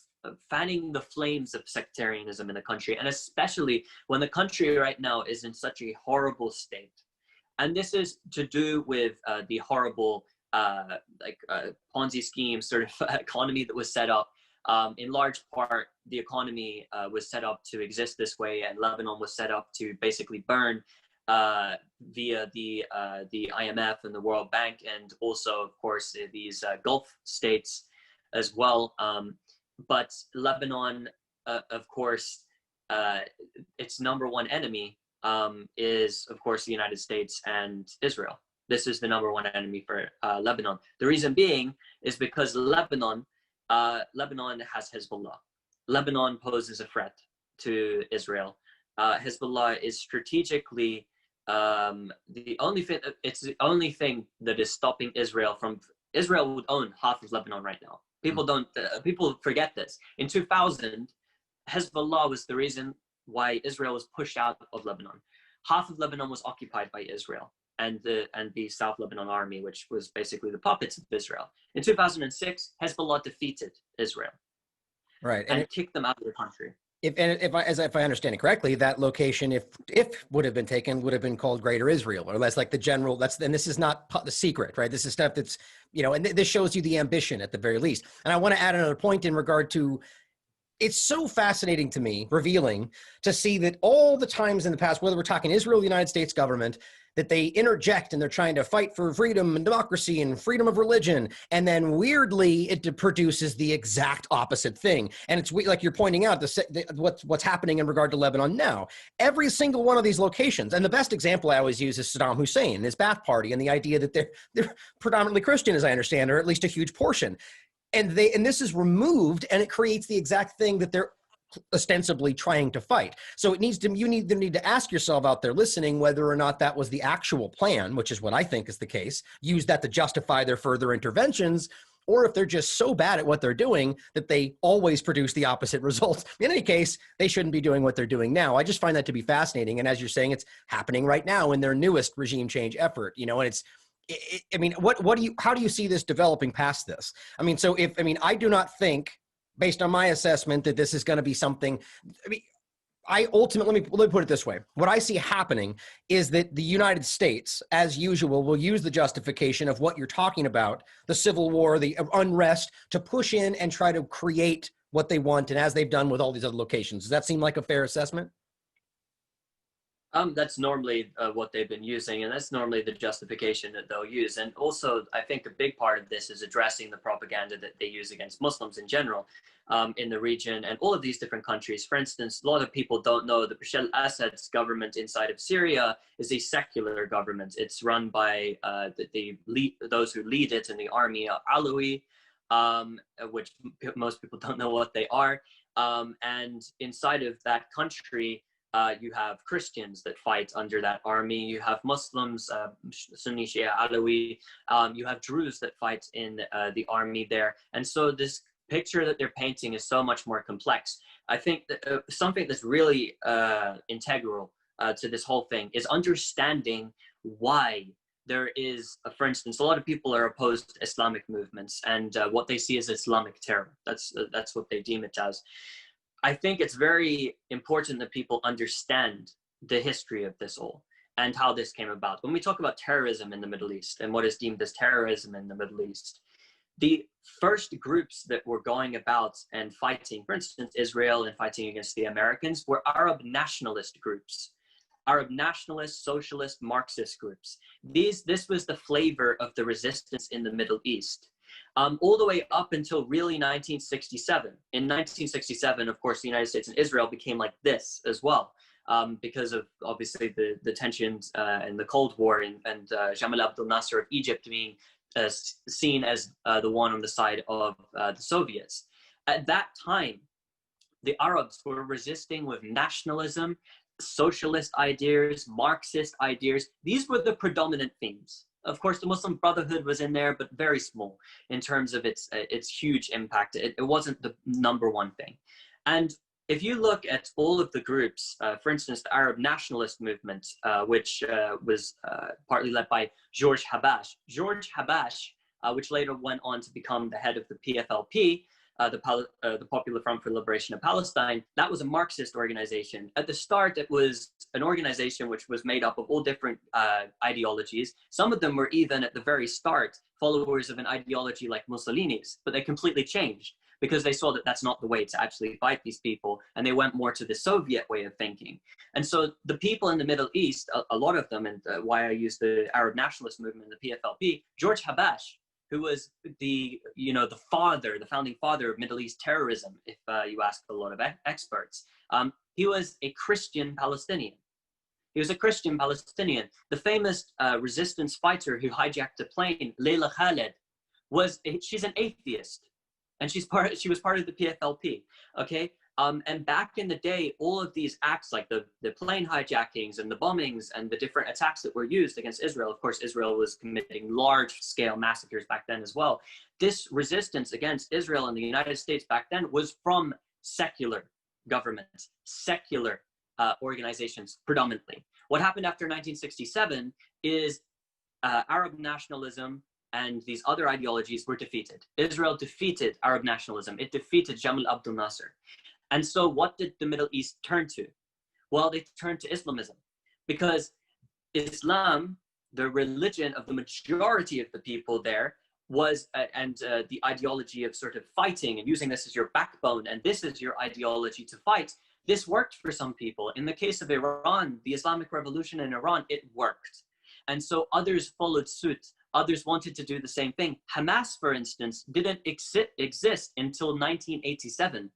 fanning the flames of sectarianism in the country, and especially when the country right now is in such a horrible state. And this is to do with the horrible Ponzi scheme sort of economy that was set up. In large part, the economy was set up to exist this way, and Lebanon was set up to basically burn via the IMF and the World Bank, and also, of course, these Gulf states as well. But Lebanon, of course, its number one enemy is, of course, the United States and Israel. This is the number one enemy for Lebanon. The reason being is because Lebanon has Hezbollah. Lebanon poses a threat to Israel. Hezbollah is strategically the only thing. It's the only thing that is stopping Israel from. Israel would own half of Lebanon right now. People forget this. In 2000, Hezbollah was the reason why Israel was pushed out of Lebanon. Half of Lebanon was occupied by Israel and the South Lebanon Army, which was basically the puppets of Israel. In 2006, Hezbollah defeated Israel, right, and kicked them out of the country. If I understand it correctly, that location, if would have been taken, would have been called Greater Israel, or that's like the general. And this is not the secret, right? This is stuff that's, and this shows you the ambition at the very least. And I want to add another point in regard to. It's so fascinating to me, revealing to see that all the times in the past, whether we're talking Israel, the United States government, that they interject and they're trying to fight for freedom and democracy and freedom of religion. And then weirdly, it produces the exact opposite thing. And it's like you're pointing out what's happening in regard to Lebanon now. Every single one of these locations, and the best example I always use is Saddam Hussein and his Ba'ath Party, and the idea that they're predominantly Christian, as I understand, or at least a huge portion. And this is removed, and it creates the exact thing that they're ostensibly trying to fight. So you need to ask yourself out there listening whether or not that was the actual plan, which is what I think is the case. Use that to justify their further interventions, or if they're just so bad at what they're doing that they always produce the opposite results. In any case, they shouldn't be doing what they're doing now. I just find that to be fascinating. And as you're saying, it's happening right now in their newest regime change effort. And how do you see this developing past this? I do not think, based on my assessment, that this is going to be something. Let me put it this way. What I see happening is that the United States, as usual, will use the justification of what you're talking about, the civil war, the unrest, to push in and try to create what they want, and as they've done with all these other locations. Does that seem like a fair assessment? That's normally what they've been using, and that's normally the justification that they'll use. And also, I think a big part of this is addressing the propaganda that they use against Muslims in general in the region and all of these different countries. For instance, a lot of people don't know that Bashar al-Assad's government inside of Syria is a secular government. It's run by those who lead it in the army, Alawi, which most people don't know what they are. And inside of that country, You have Christians that fight under that army. You have Muslims, Sunni, Shia, Alawi. You have Druze that fight in the army there. And so this picture that they're painting is so much more complex. I think that something that's really integral to this whole thing is understanding why there is, for instance, a lot of people are opposed to Islamic movements and what they see as Islamic terror. That's what they deem it as. I think it's very important that people understand the history of this all and how this came about. When we talk about terrorism in the Middle East and what is deemed as terrorism in the Middle East, the first groups that were going about and fighting, for instance, Israel and fighting against the Americans, were Arab nationalist groups. Arab nationalist, socialist, Marxist groups. This was the flavor of the resistance in the Middle East. All the way up until really 1967. In 1967, of course, the United States and Israel became like this as well, because of obviously the tensions and the Cold War and Jamal Abdel Nasser of Egypt being seen as the one on the side of the Soviets. At that time, the Arabs were resisting with nationalism, socialist ideas, Marxist ideas. These were the predominant themes. Of course, the Muslim Brotherhood was in there, but very small in terms of its huge impact. It wasn't the number one thing. And if you look at all of the groups, for instance, the Arab nationalist movement, which was partly led by George Habash. George Habash, which later went on to become the head of the PFLP, the Popular Front for Liberation of Palestine, that was a Marxist organization. At the start, it was an organization which was made up of all different ideologies. Some of them were even at the very start followers of an ideology like Mussolini's, but they completely changed because they saw that that's not the way to actually fight these people, and they went more to the Soviet way of thinking. And so the people in the Middle East, a lot of them, and why I use the Arab nationalist movement, the PFLP, George Habash, who was the founding father of Middle East terrorism, if you ask a lot of experts. He was a Christian Palestinian. He was a Christian Palestinian. The famous resistance fighter who hijacked a plane, Leila Khaled, she's an atheist, and she was part of the PFLP. Okay. And back in the day, all of these acts like the plane hijackings and the bombings and the different attacks that were used against Israel, of course, Israel was committing large-scale massacres back then as well. This resistance against Israel in the United States back then was from secular governments, secular organizations predominantly. What happened after 1967 is Arab nationalism and these other ideologies were defeated. Israel defeated Arab nationalism. It defeated Jamal Abdel Nasser. And so what did the Middle East turn to? Well, they turned to Islamism, because Islam, the religion of the majority of the people there, was, the ideology of sort of fighting and using this as your backbone, and this is your ideology to fight. This worked for some people. In the case of Iran, the Islamic Revolution in Iran, it worked. And so others followed suit. Others wanted to do the same thing. Hamas, for instance, didn't exist until 1987.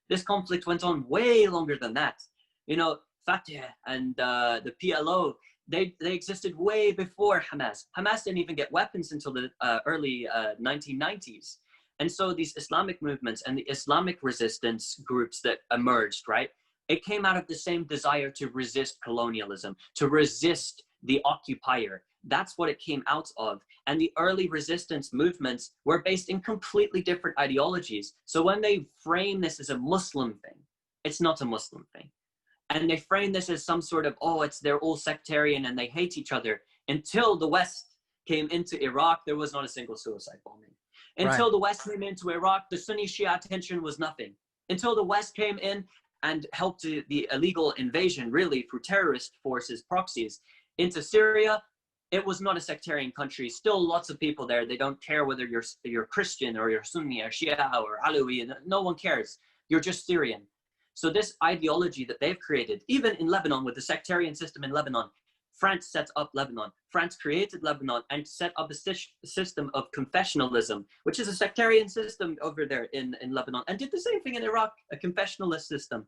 This conflict went on way longer than that. You know, Fatah and the PLO, they existed way before Hamas. Hamas didn't even get weapons until the early 1990s. And so these Islamic movements and the Islamic resistance groups that emerged, right? It came out of the same desire to resist colonialism, to resist the occupier. That's what it came out of. And the early resistance movements were based in completely different ideologies. So when they frame this as a Muslim thing, it's not a Muslim thing. And they frame this as some sort of, they're all sectarian and they hate each other. Until the West came into Iraq, there was not a single suicide bombing. Until the West came into Iraq, the Sunni Shia tension was nothing. Until the West came in and helped the illegal invasion, really, through terrorist forces, proxies, into Syria, it was not a sectarian country. Still lots of people there. They don't care whether you're Christian or you're Sunni or Shia or Alawi. No one cares. You're just Syrian. So this ideology that they've created, even in Lebanon with the sectarian system in Lebanon, France set up Lebanon. France created Lebanon and set up a system of confessionalism, which is a sectarian system over there in Lebanon, and did the same thing in Iraq, a confessionalist system.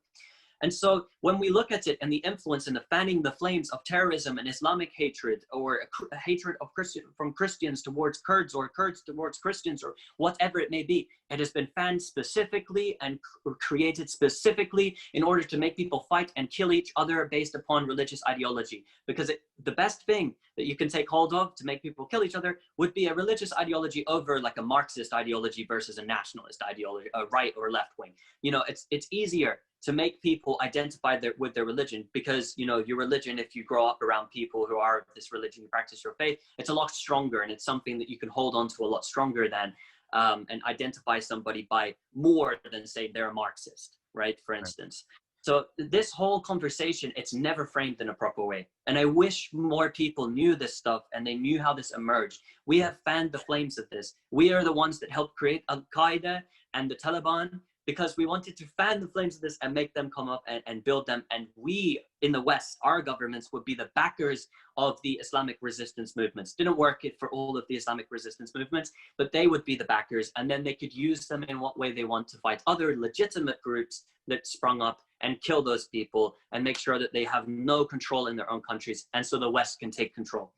And so when we look at it and the influence and the fanning the flames of terrorism and Islamic hatred, or a hatred of from Christians towards Kurds, or Kurds towards Christians, or whatever it may be, it has been fanned specifically and created specifically in order to make people fight and kill each other based upon religious ideology. Because the best thing that you can take hold of to make people kill each other would be a religious ideology over like a Marxist ideology versus a nationalist ideology, a right or left wing. You know, it's easier to make people identify with their religion, because, you know, your religion, if you grow up around people who are of this religion, you practice your faith, it's a lot stronger, and it's something that you can hold on to a lot stronger than, and identify somebody by more than, say, they're a Marxist, right, for instance. So this whole conversation, it's never framed in a proper way. And I wish more people knew this stuff and they knew how this emerged. We have fanned the flames of this. We are the ones that helped create Al-Qaeda and the Taliban, because we wanted to fan the flames of this and make them come up and build them. And we in the West, our governments, would be the backers of the Islamic resistance movements. Didn't work it for all of the Islamic resistance movements, but they would be the backers, and then they could use them in what way they want to fight other legitimate groups that sprung up and kill those people and make sure that they have no control in their own countries. And so the West can take control.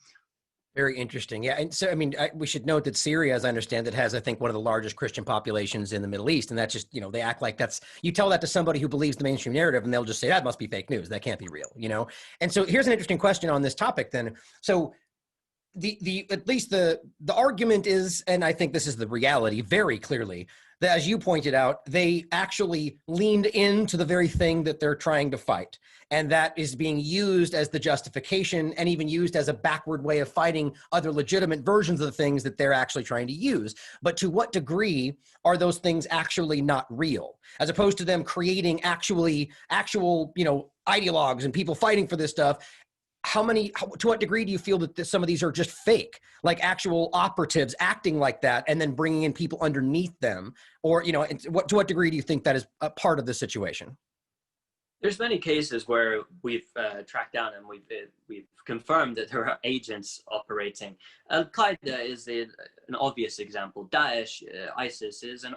Very interesting. Yeah. And so, I mean, we should note that Syria, as I understand it, has, I think, one of the largest Christian populations in the Middle East. And that's just, you know, they act like that's, you tell that to somebody who believes the mainstream narrative and they'll just say, that must be fake news. That can't be real, you know? And so here's an interesting question on this topic then. So at least the argument is, and I think this is the reality very clearly, that, as you pointed out, they actually leaned into the very thing that they're trying to fight. And that is being used as the justification, and even used as a backward way of fighting other legitimate versions of the things that they're actually trying to use. But to what degree are those things actually not real, as opposed to them creating actual, you know, ideologues and people fighting for this stuff? To what degree do you feel that some of these are just fake, like actual operatives acting like that and then bringing in people underneath them? Or, you know, to what degree do you think that is a part of the situation? There's many cases where we've tracked down and we've confirmed that there are agents operating. Al-Qaeda is an obvious example. Daesh, ISIS is an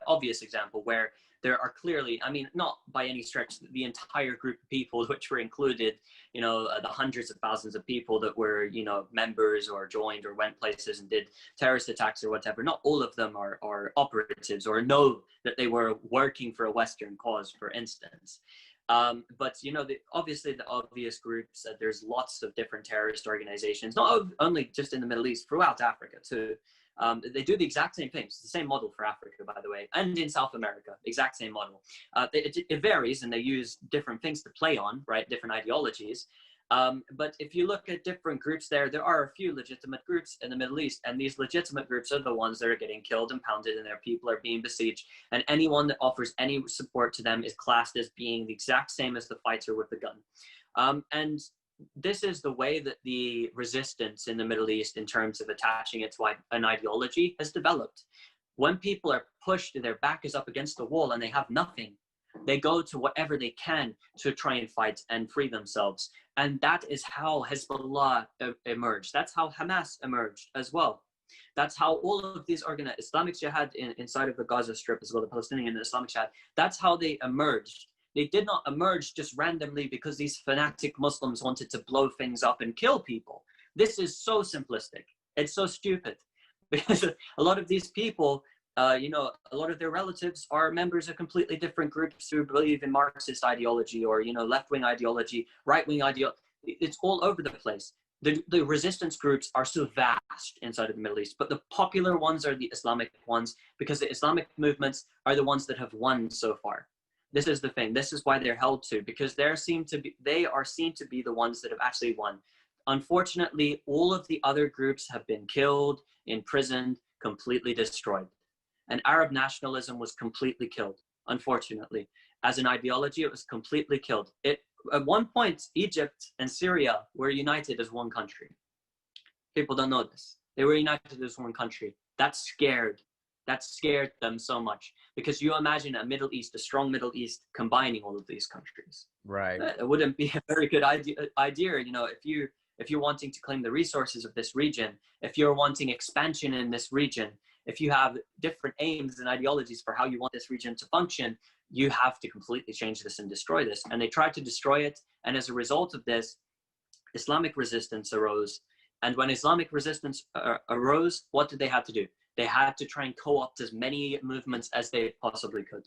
obvious example where there are clearly, I mean, not by any stretch the entire group of people which were included, you know, the hundreds of thousands of people that were, you know, members or joined or went places and did terrorist attacks or whatever. Not all of them are operatives or know that they were working for a Western cause, for instance. But, you know, obviously the obvious groups, there's lots of different terrorist organizations, not only just in the Middle East, throughout Africa too. They do the exact same things. It's the same model for Africa, by the way, and in South America, exact same model. It varies, and they use different things to play on, right? Different ideologies. But if you look at different groups there are a few legitimate groups in the Middle East, and these legitimate groups are the ones that are getting killed and pounded, and their people are being besieged. And anyone that offers any support to them is classed as being the exact same as the fighter with the gun. And this is the way that the resistance in the Middle East, in terms of attaching it to an ideology, has developed. When people are pushed, their back is up against the wall and they have nothing, they go to whatever they can to try and fight and free themselves. And that is how Hezbollah emerged. That's how Hamas emerged as well. That's how all of these Islamic Jihad inside of the Gaza Strip as well, the Palestinian and Islamic Jihad, that's how they emerged. They did not emerge just randomly because these fanatic Muslims wanted to blow things up and kill people. This is so simplistic. It's so stupid, because a lot of these people, you know, a lot of their relatives are members of completely different groups who believe in Marxist ideology or, you know, left-wing ideology, right-wing ideology. It's all over the place. The resistance groups are so vast inside of the Middle East, but the popular ones are the Islamic ones, because the Islamic movements are the ones that have won so far. This is the thing. This is why they're held to, because they are seen to be the ones that have actually won. Unfortunately, all of the other groups have been killed, imprisoned, completely destroyed. And Arab nationalism was completely killed, unfortunately. As an ideology, it was completely killed. At one point, Egypt and Syria were united as one country. People don't know this. They were united as one country. That scared them so much, because you imagine a strong Middle East combining all of these countries. Right. It wouldn't be a very good idea, you know, if you're wanting to claim the resources of this region, if you're wanting expansion in this region, if you have different aims and ideologies for how you want this region to function, you have to completely change this and destroy this. And they tried to destroy it. And as a result of this, Islamic resistance arose. And when Islamic resistance arose, what did they have to do? They had to try and co-opt as many movements as they possibly could.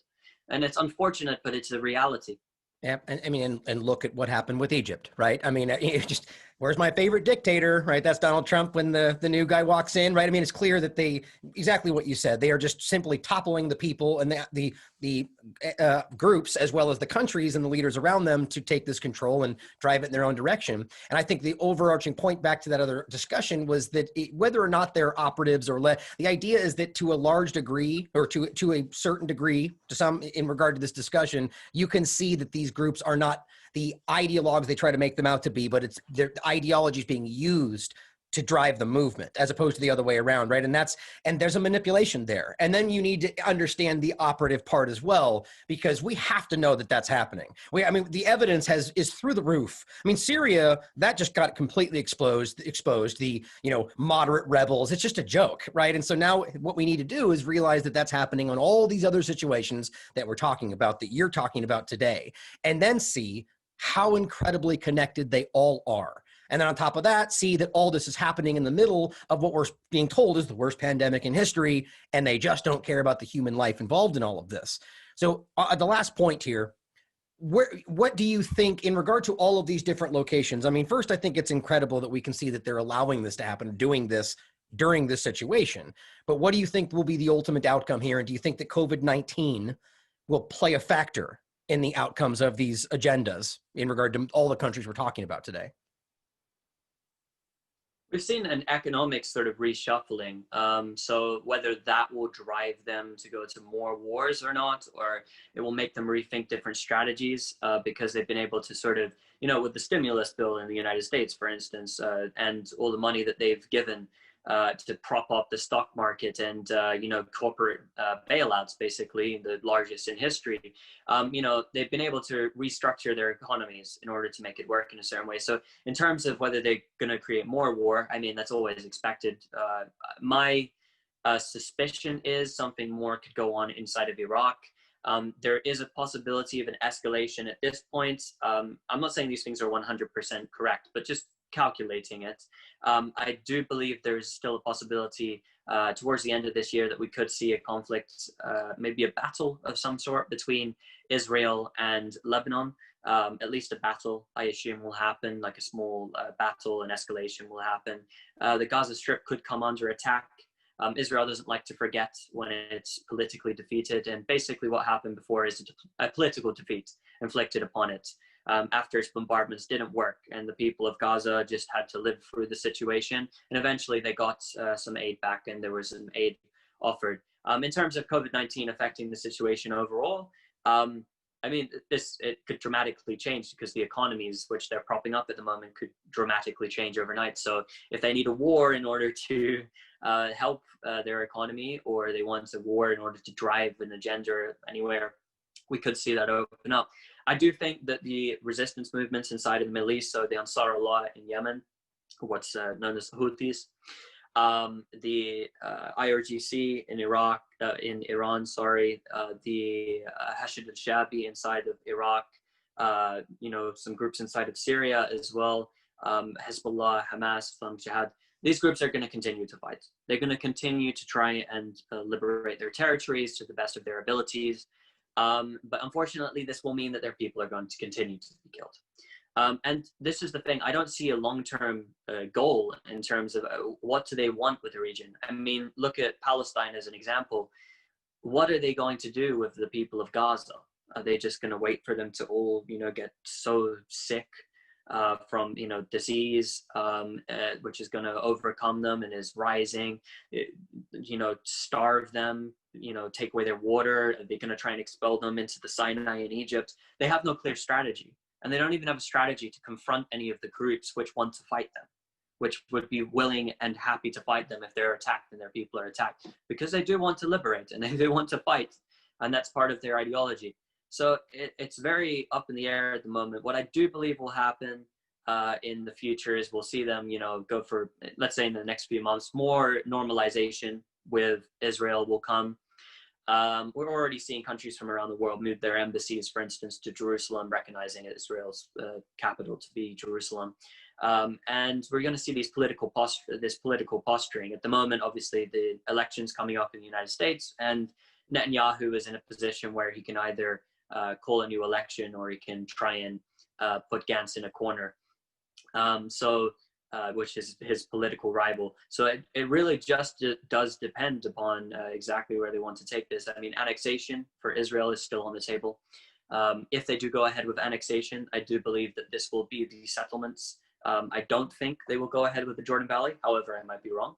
And it's unfortunate, but it's a reality. Yeah, and I mean, and look at what happened with Egypt, right? I mean, just where's my favorite dictator, right? That's Donald Trump when the new guy walks in, right? I mean, it's clear that they, exactly what you said, they are just simply toppling the people and the groups as well as the countries and the leaders around them to take this control and drive it in their own direction. And I think the overarching point back to that other discussion was that whether or not they're operatives or the idea is that to a large degree or to a certain degree, to some in regard to this discussion, you can see that these groups are not the ideologues they try to make them out to be, but it's their ideology is being used to drive the movement as opposed to the other way around, right? And there's a manipulation there. And then you need to understand the operative part as well, because we have to know that that's happening. I mean, the evidence is through the roof. I mean, Syria, that just got completely exposed, the, moderate rebels. It's just a joke, right? And so now what we need to do is realize that that's happening on all these other situations that we're talking about, that you're talking about today, and then see how incredibly connected they all are. And then on top of that, see that all this is happening in the middle of what we're being told is the worst pandemic in history, and they just don't care about the human life involved in all of this. So the last point here, what do you think in regard to all of these different locations? I mean, first, I think it's incredible that we can see that they're allowing this to happen, doing this during this situation. But what do you think will be the ultimate outcome here? And do you think that COVID-19 will play a factor in the outcomes of these agendas in regard to all the countries we're talking about today? We've seen an economic sort of reshuffling. So whether that will drive them to go to more wars or not, or it will make them rethink different strategies because they've been able to sort of, with the stimulus bill in the United States, for instance, and all the money that they've given to prop up the stock market and, corporate bailouts, basically the largest in history. They've been able to restructure their economies in order to make it work in a certain way. So in terms of whether they're going to create more war, I mean, that's always expected. My suspicion is something more could go on inside of Iraq. There is a possibility of an escalation at this point. I'm not saying these things are 100% correct, but just calculating it. I do believe there's still a possibility towards the end of this year that we could see a conflict, maybe a battle of some sort between Israel and Lebanon. At least a battle, I assume, will happen, like a small battle and escalation will happen. The Gaza Strip could come under attack. Israel doesn't like to forget when it's politically defeated. And basically what happened before is a political defeat inflicted upon it. After its bombardments didn't work, and the people of Gaza just had to live through the situation. And eventually they got some aid back, and there was some aid offered. In terms of COVID-19 affecting the situation overall, I mean, it could dramatically change because the economies which they're propping up at the moment could dramatically change overnight. So if they need a war in order to help their economy, or they want a war in order to drive an agenda anywhere, we could see that open up. I do think that the resistance movements inside of the Middle East, so the Ansar Allah in Yemen, what's known as the Houthis, the IRGC in Iran, the Hashid al-Shabi inside of Iraq, some groups inside of Syria as well, Hezbollah, Hamas, Islam Jihad. These groups are going to continue to fight. They're going to continue to try and liberate their territories to the best of their abilities. But unfortunately, this will mean that their people are going to continue to be killed. And this is the thing, I don't see a long-term goal in terms of what do they want with the region. I mean, look at Palestine as an example. What are they going to do with the people of Gaza? Are they just going to wait for them to all, get so sick from, disease, which is going to overcome them and is rising, starve them, take away their water? Are they going to try and expel them into the Sinai in Egypt? They have no clear strategy. And they don't even have a strategy to confront any of the groups which want to fight them, which would be willing and happy to fight them if they're attacked and their people are attacked, because they do want to liberate and they want to fight. And that's part of their ideology. So it's very up in the air at the moment. What I do believe will happen in the future is we'll see them, go for, let's say in the next few months, more normalization with Israel will come. We're already seeing countries from around the world move their embassies, for instance, to Jerusalem, recognizing Israel's capital to be Jerusalem. And we're going to see this political posturing. At the moment, obviously, the election's coming up in the United States, and Netanyahu is in a position where he can either call a new election or he can try and put Gantz in a corner. Which is his political rival. So it really just does depend upon exactly where they want to take this. I mean, annexation for Israel is still on the table. If they do go ahead with annexation, I do believe that this will be the settlements. I don't think they will go ahead with the Jordan Valley. However, I might be wrong.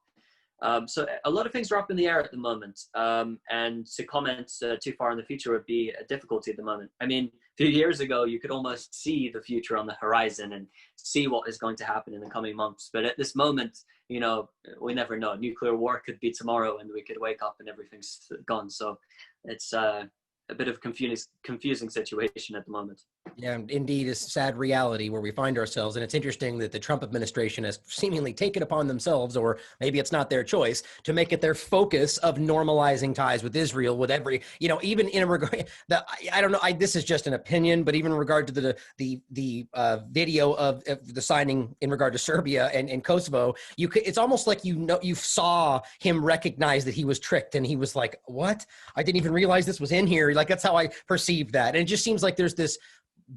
So a lot of things are up in the air at the moment. And to comment too far in the future would be a difficulty at the moment. I mean, a few years ago, you could almost see the future on the horizon and see what is going to happen in the coming months. But at this moment, you know, we never know. Nuclear war could be tomorrow and we could wake up and everything's gone. So it's a bit of a confusing situation at the moment. Yeah, indeed, a sad reality where we find ourselves. And it's interesting that the Trump administration has seemingly taken upon themselves, or maybe it's not their choice, to make it their focus of normalizing ties with Israel with every, you know, even in a regard that I don't know, this is just an opinion, but even in regard to the video of the signing in regard to Serbia and Kosovo, it's almost like, you know, you saw him recognize that he was tricked and he was like, what? I didn't even realize this was in here. Like, that's how I perceived that. And it just seems like there's this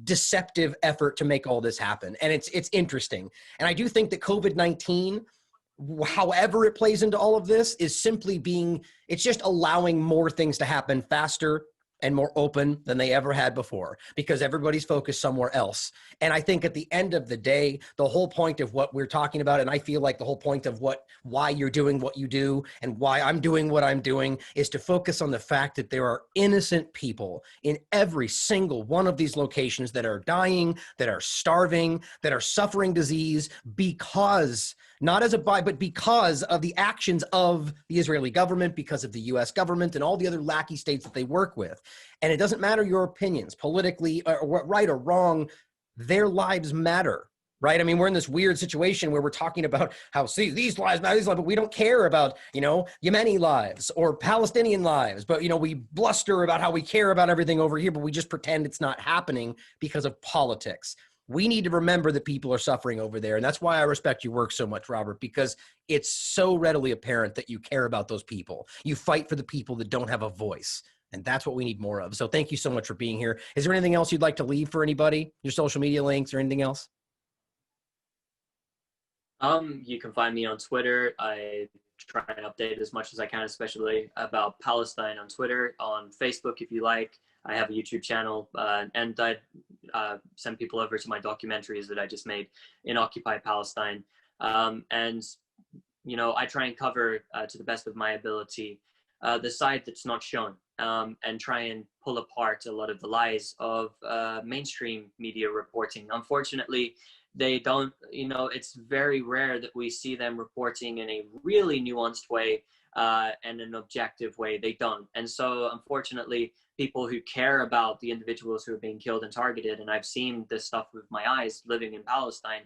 deceptive effort to make all this happen. And it's interesting. And I do think that COVID-19, however it plays into all of this, is simply it's just allowing more things to happen faster and more open than they ever had before, because everybody's focused somewhere else. And I think at the end of the day, the whole point of what we're talking about, and I feel like the whole point of why you're doing what you do and why I'm doing what I'm doing, is to focus on the fact that there are innocent people in every single one of these locations that are dying, that are starving, that are suffering disease because, not as a but because of the actions of the Israeli government, because of the US government and all the other lackey states that they work with. And it doesn't matter your opinions, politically or right or wrong, their lives matter, right? I mean, we're in this weird situation where we're talking about how, see, these lives matter, but we don't care about, you know, Yemeni lives or Palestinian lives. But, you know, we bluster about how we care about everything over here, but we just pretend it's not happening because of politics. We need to remember that people are suffering over there. And that's why I respect your work so much, Robert, because it's so readily apparent that you care about those people. You fight for the people that don't have a voice. And that's what we need more of. So thank you so much for being here. Is there anything else you'd like to leave for anybody? Your social media links or anything else? You can find me on Twitter. I try and update as much as I can, especially about Palestine on Twitter. On Facebook, if you like. I have a YouTube channel, and I send people over to my documentaries that I just made in Occupy Palestine. And, you know, I try and cover, to the best of my ability, the side that's not shown, and try and pull apart a lot of the lies of mainstream media reporting. Unfortunately, they don't, you know, it's very rare that we see them reporting in a really nuanced way and an objective way. They don't. And so, unfortunately, people who care about the individuals who are being killed and targeted, and I've seen this stuff with my eyes living in Palestine,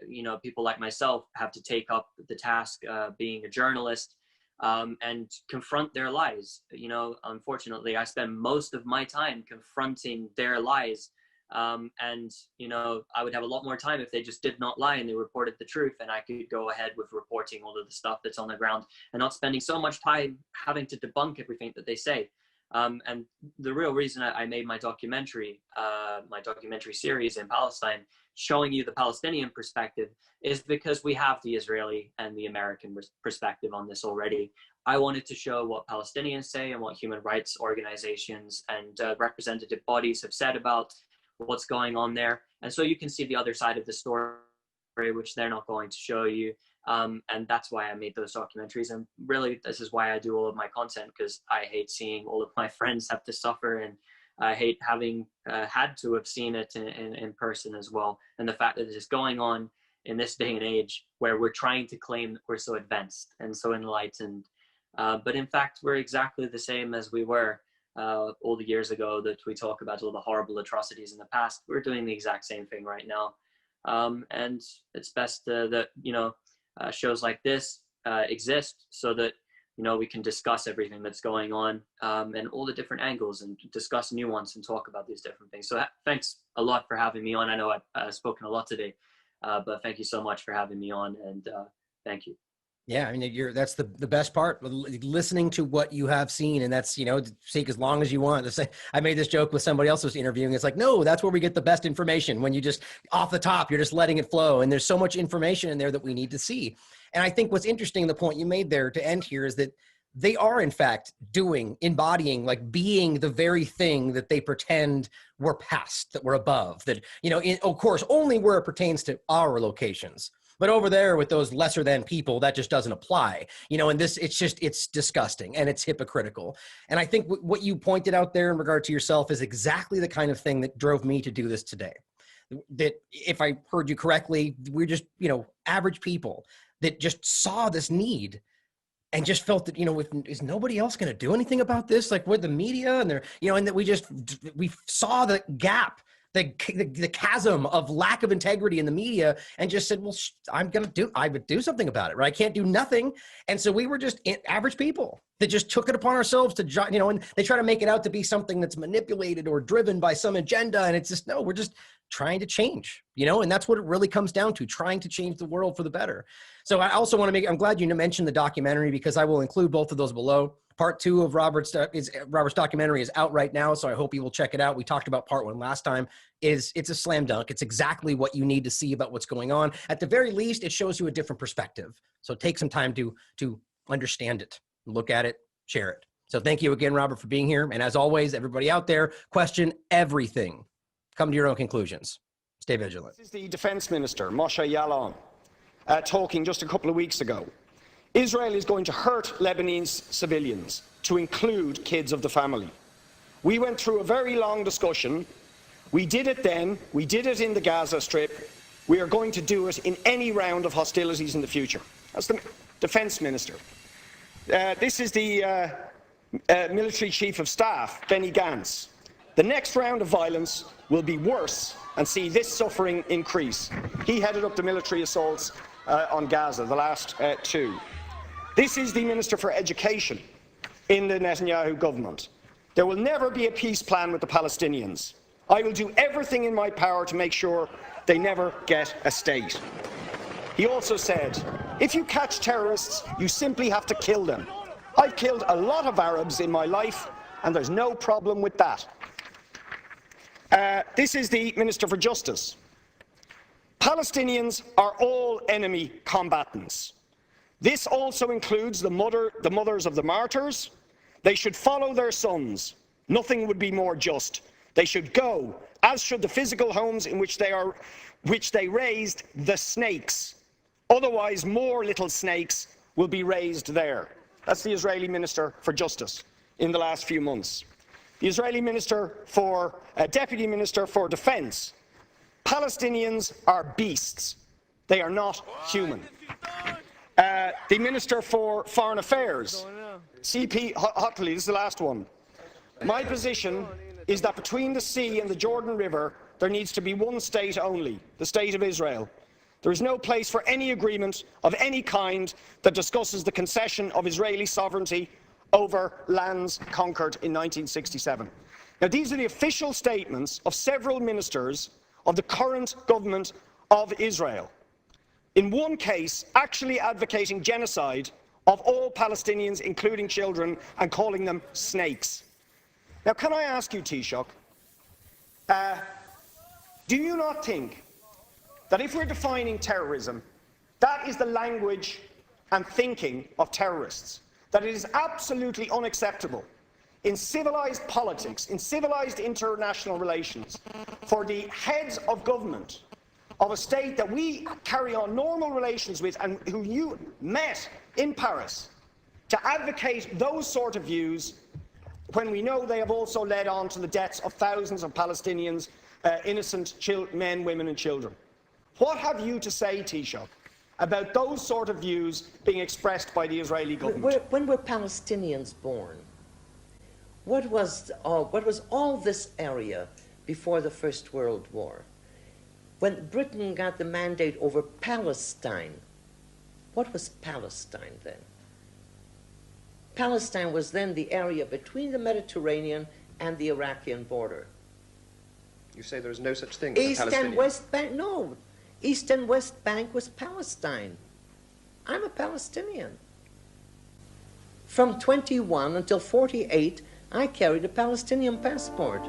you know, people like myself have to take up the task being a journalist and confront their lies. You know, unfortunately, I spend most of my time confronting their lies. And, you know, I would have a lot more time if they just did not lie and they reported the truth, and I could go ahead with reporting all of the stuff that's on the ground and not spending so much time having to debunk everything that they say. And the real reason I made my documentary series in Palestine, showing you the Palestinian perspective, is because we have the Israeli and the American perspective on this already. I wanted to show what Palestinians say and what human rights organizations and representative bodies have said about what's going on there. And so you can see the other side of the story, which they're not going to show you. And that's why I made those documentaries. And really, this is why I do all of my content, because I hate seeing all of my friends have to suffer, and I hate having had to have seen it in person as well. And the fact that it is going on in this day and age where we're trying to claim that we're so advanced and so enlightened. But in fact, we're exactly the same as we were all the years ago that we talk about all the horrible atrocities in the past. We're doing the exact same thing right now. And it's best that, you know, shows like this exist so that we can discuss everything that's going on, and all the different angles, and discuss nuance and talk about these different things. So thanks a lot for having me on. I know I've spoken a lot today, but thank you so much for having me on, and thank you. Yeah, I mean, that's the best part, listening to what you have seen, and that's, take as long as you want. I made this joke with somebody else who was interviewing. It's like, no, that's where we get the best information. When you just off the top, you're just letting it flow, and there's so much information in there that we need to see. And I think what's interesting, the point you made there to end here, is that they are in fact embodying, like being the very thing that they pretend we're past, that we're above, that, of course, only where it pertains to our locations. But over there with those lesser than people, that just doesn't apply, and it's disgusting and it's hypocritical. And I think what you pointed out there in regard to yourself is exactly the kind of thing that drove me to do this today. That, if I heard you correctly, we're just, average people that just saw this need and just felt that, is nobody else going to do anything about this? Like with the media and and that we saw the gap, the chasm of lack of integrity in the media, and just said, well, I would do something about it, right? I can't do nothing. And so we were just average people that just took it upon ourselves to, and they try to make it out to be something that's manipulated or driven by some agenda. And it's just, no, we're just trying to change, and that's what it really comes down to, trying to change the world for the better. So I also want to I'm glad you mentioned the documentary, because I will include both of those below. Part 2 of Robert's documentary is out right now, so I hope you will check it out. We talked about part 1 last time. It's a slam dunk. It's exactly what you need to see about what's going on. At the very least, it shows you a different perspective. So take some time to understand it, look at it, share it. So thank you again, Robert, for being here. And as always, everybody out there, question everything. Come to your own conclusions. Stay vigilant. This is the Defense Minister, Moshe Yaalon, talking just a couple of weeks ago. Israel is going to hurt Lebanese civilians, to include kids of the family. We went through a very long discussion. We did it then. We did it in the Gaza Strip. We are going to do it in any round of hostilities in the future. That's the Defense Minister. This is the Military Chief of Staff, Benny Gantz. The next round of violence will be worse and see this suffering increase. He headed up the military assaults on Gaza, the last 2. This is the Minister for Education in the Netanyahu government. There will never be a peace plan with the Palestinians. I will do everything in my power to make sure they never get a state. He also said, if you catch terrorists, you simply have to kill them. I've killed a lot of Arabs in my life, and there's no problem with that. This is the Minister for Justice. Palestinians are all enemy combatants. This also includes the mothers of the martyrs. They should follow their sons. Nothing would be more just. They should go, as should the physical homes in which they raised the snakes. Otherwise, more little snakes will be raised there. That's the Israeli Minister for Justice in the last few months. The Israeli Deputy Minister for Defense. Palestinians are beasts. They are not human. The Minister for Foreign Affairs, CP Hotley, this is the last one. My position is that between the sea and the Jordan River, there needs to be one state only, the State of Israel. There is no place for any agreement of any kind that discusses the concession of Israeli sovereignty over lands conquered in 1967. Now, these are the official statements of several ministers of the current government of Israel. In one case, actually advocating genocide of all Palestinians, including children, and calling them snakes. Now, can I ask you, Taoiseach, do you not think that if we're defining terrorism, that is the language and thinking of terrorists, that it is absolutely unacceptable in civilized politics, in civilized international relations, for the heads of government of a state that we carry on normal relations with and who you met in Paris to advocate those sort of views when we know they have also led on to the deaths of thousands of Palestinians, innocent men, women and children? What have you to say, Taoiseach, about those sort of views being expressed by the Israeli government? When were Palestinians born? What was all this area before the First World War? When Britain got the mandate over Palestine, what was Palestine then? Palestine was then the area between the Mediterranean and the Iraqi border. You say there is no such thing as a East and Palestinian. West Bank, no. East and West Bank was Palestine. I'm a Palestinian. From 21 until 48, I carried a Palestinian passport.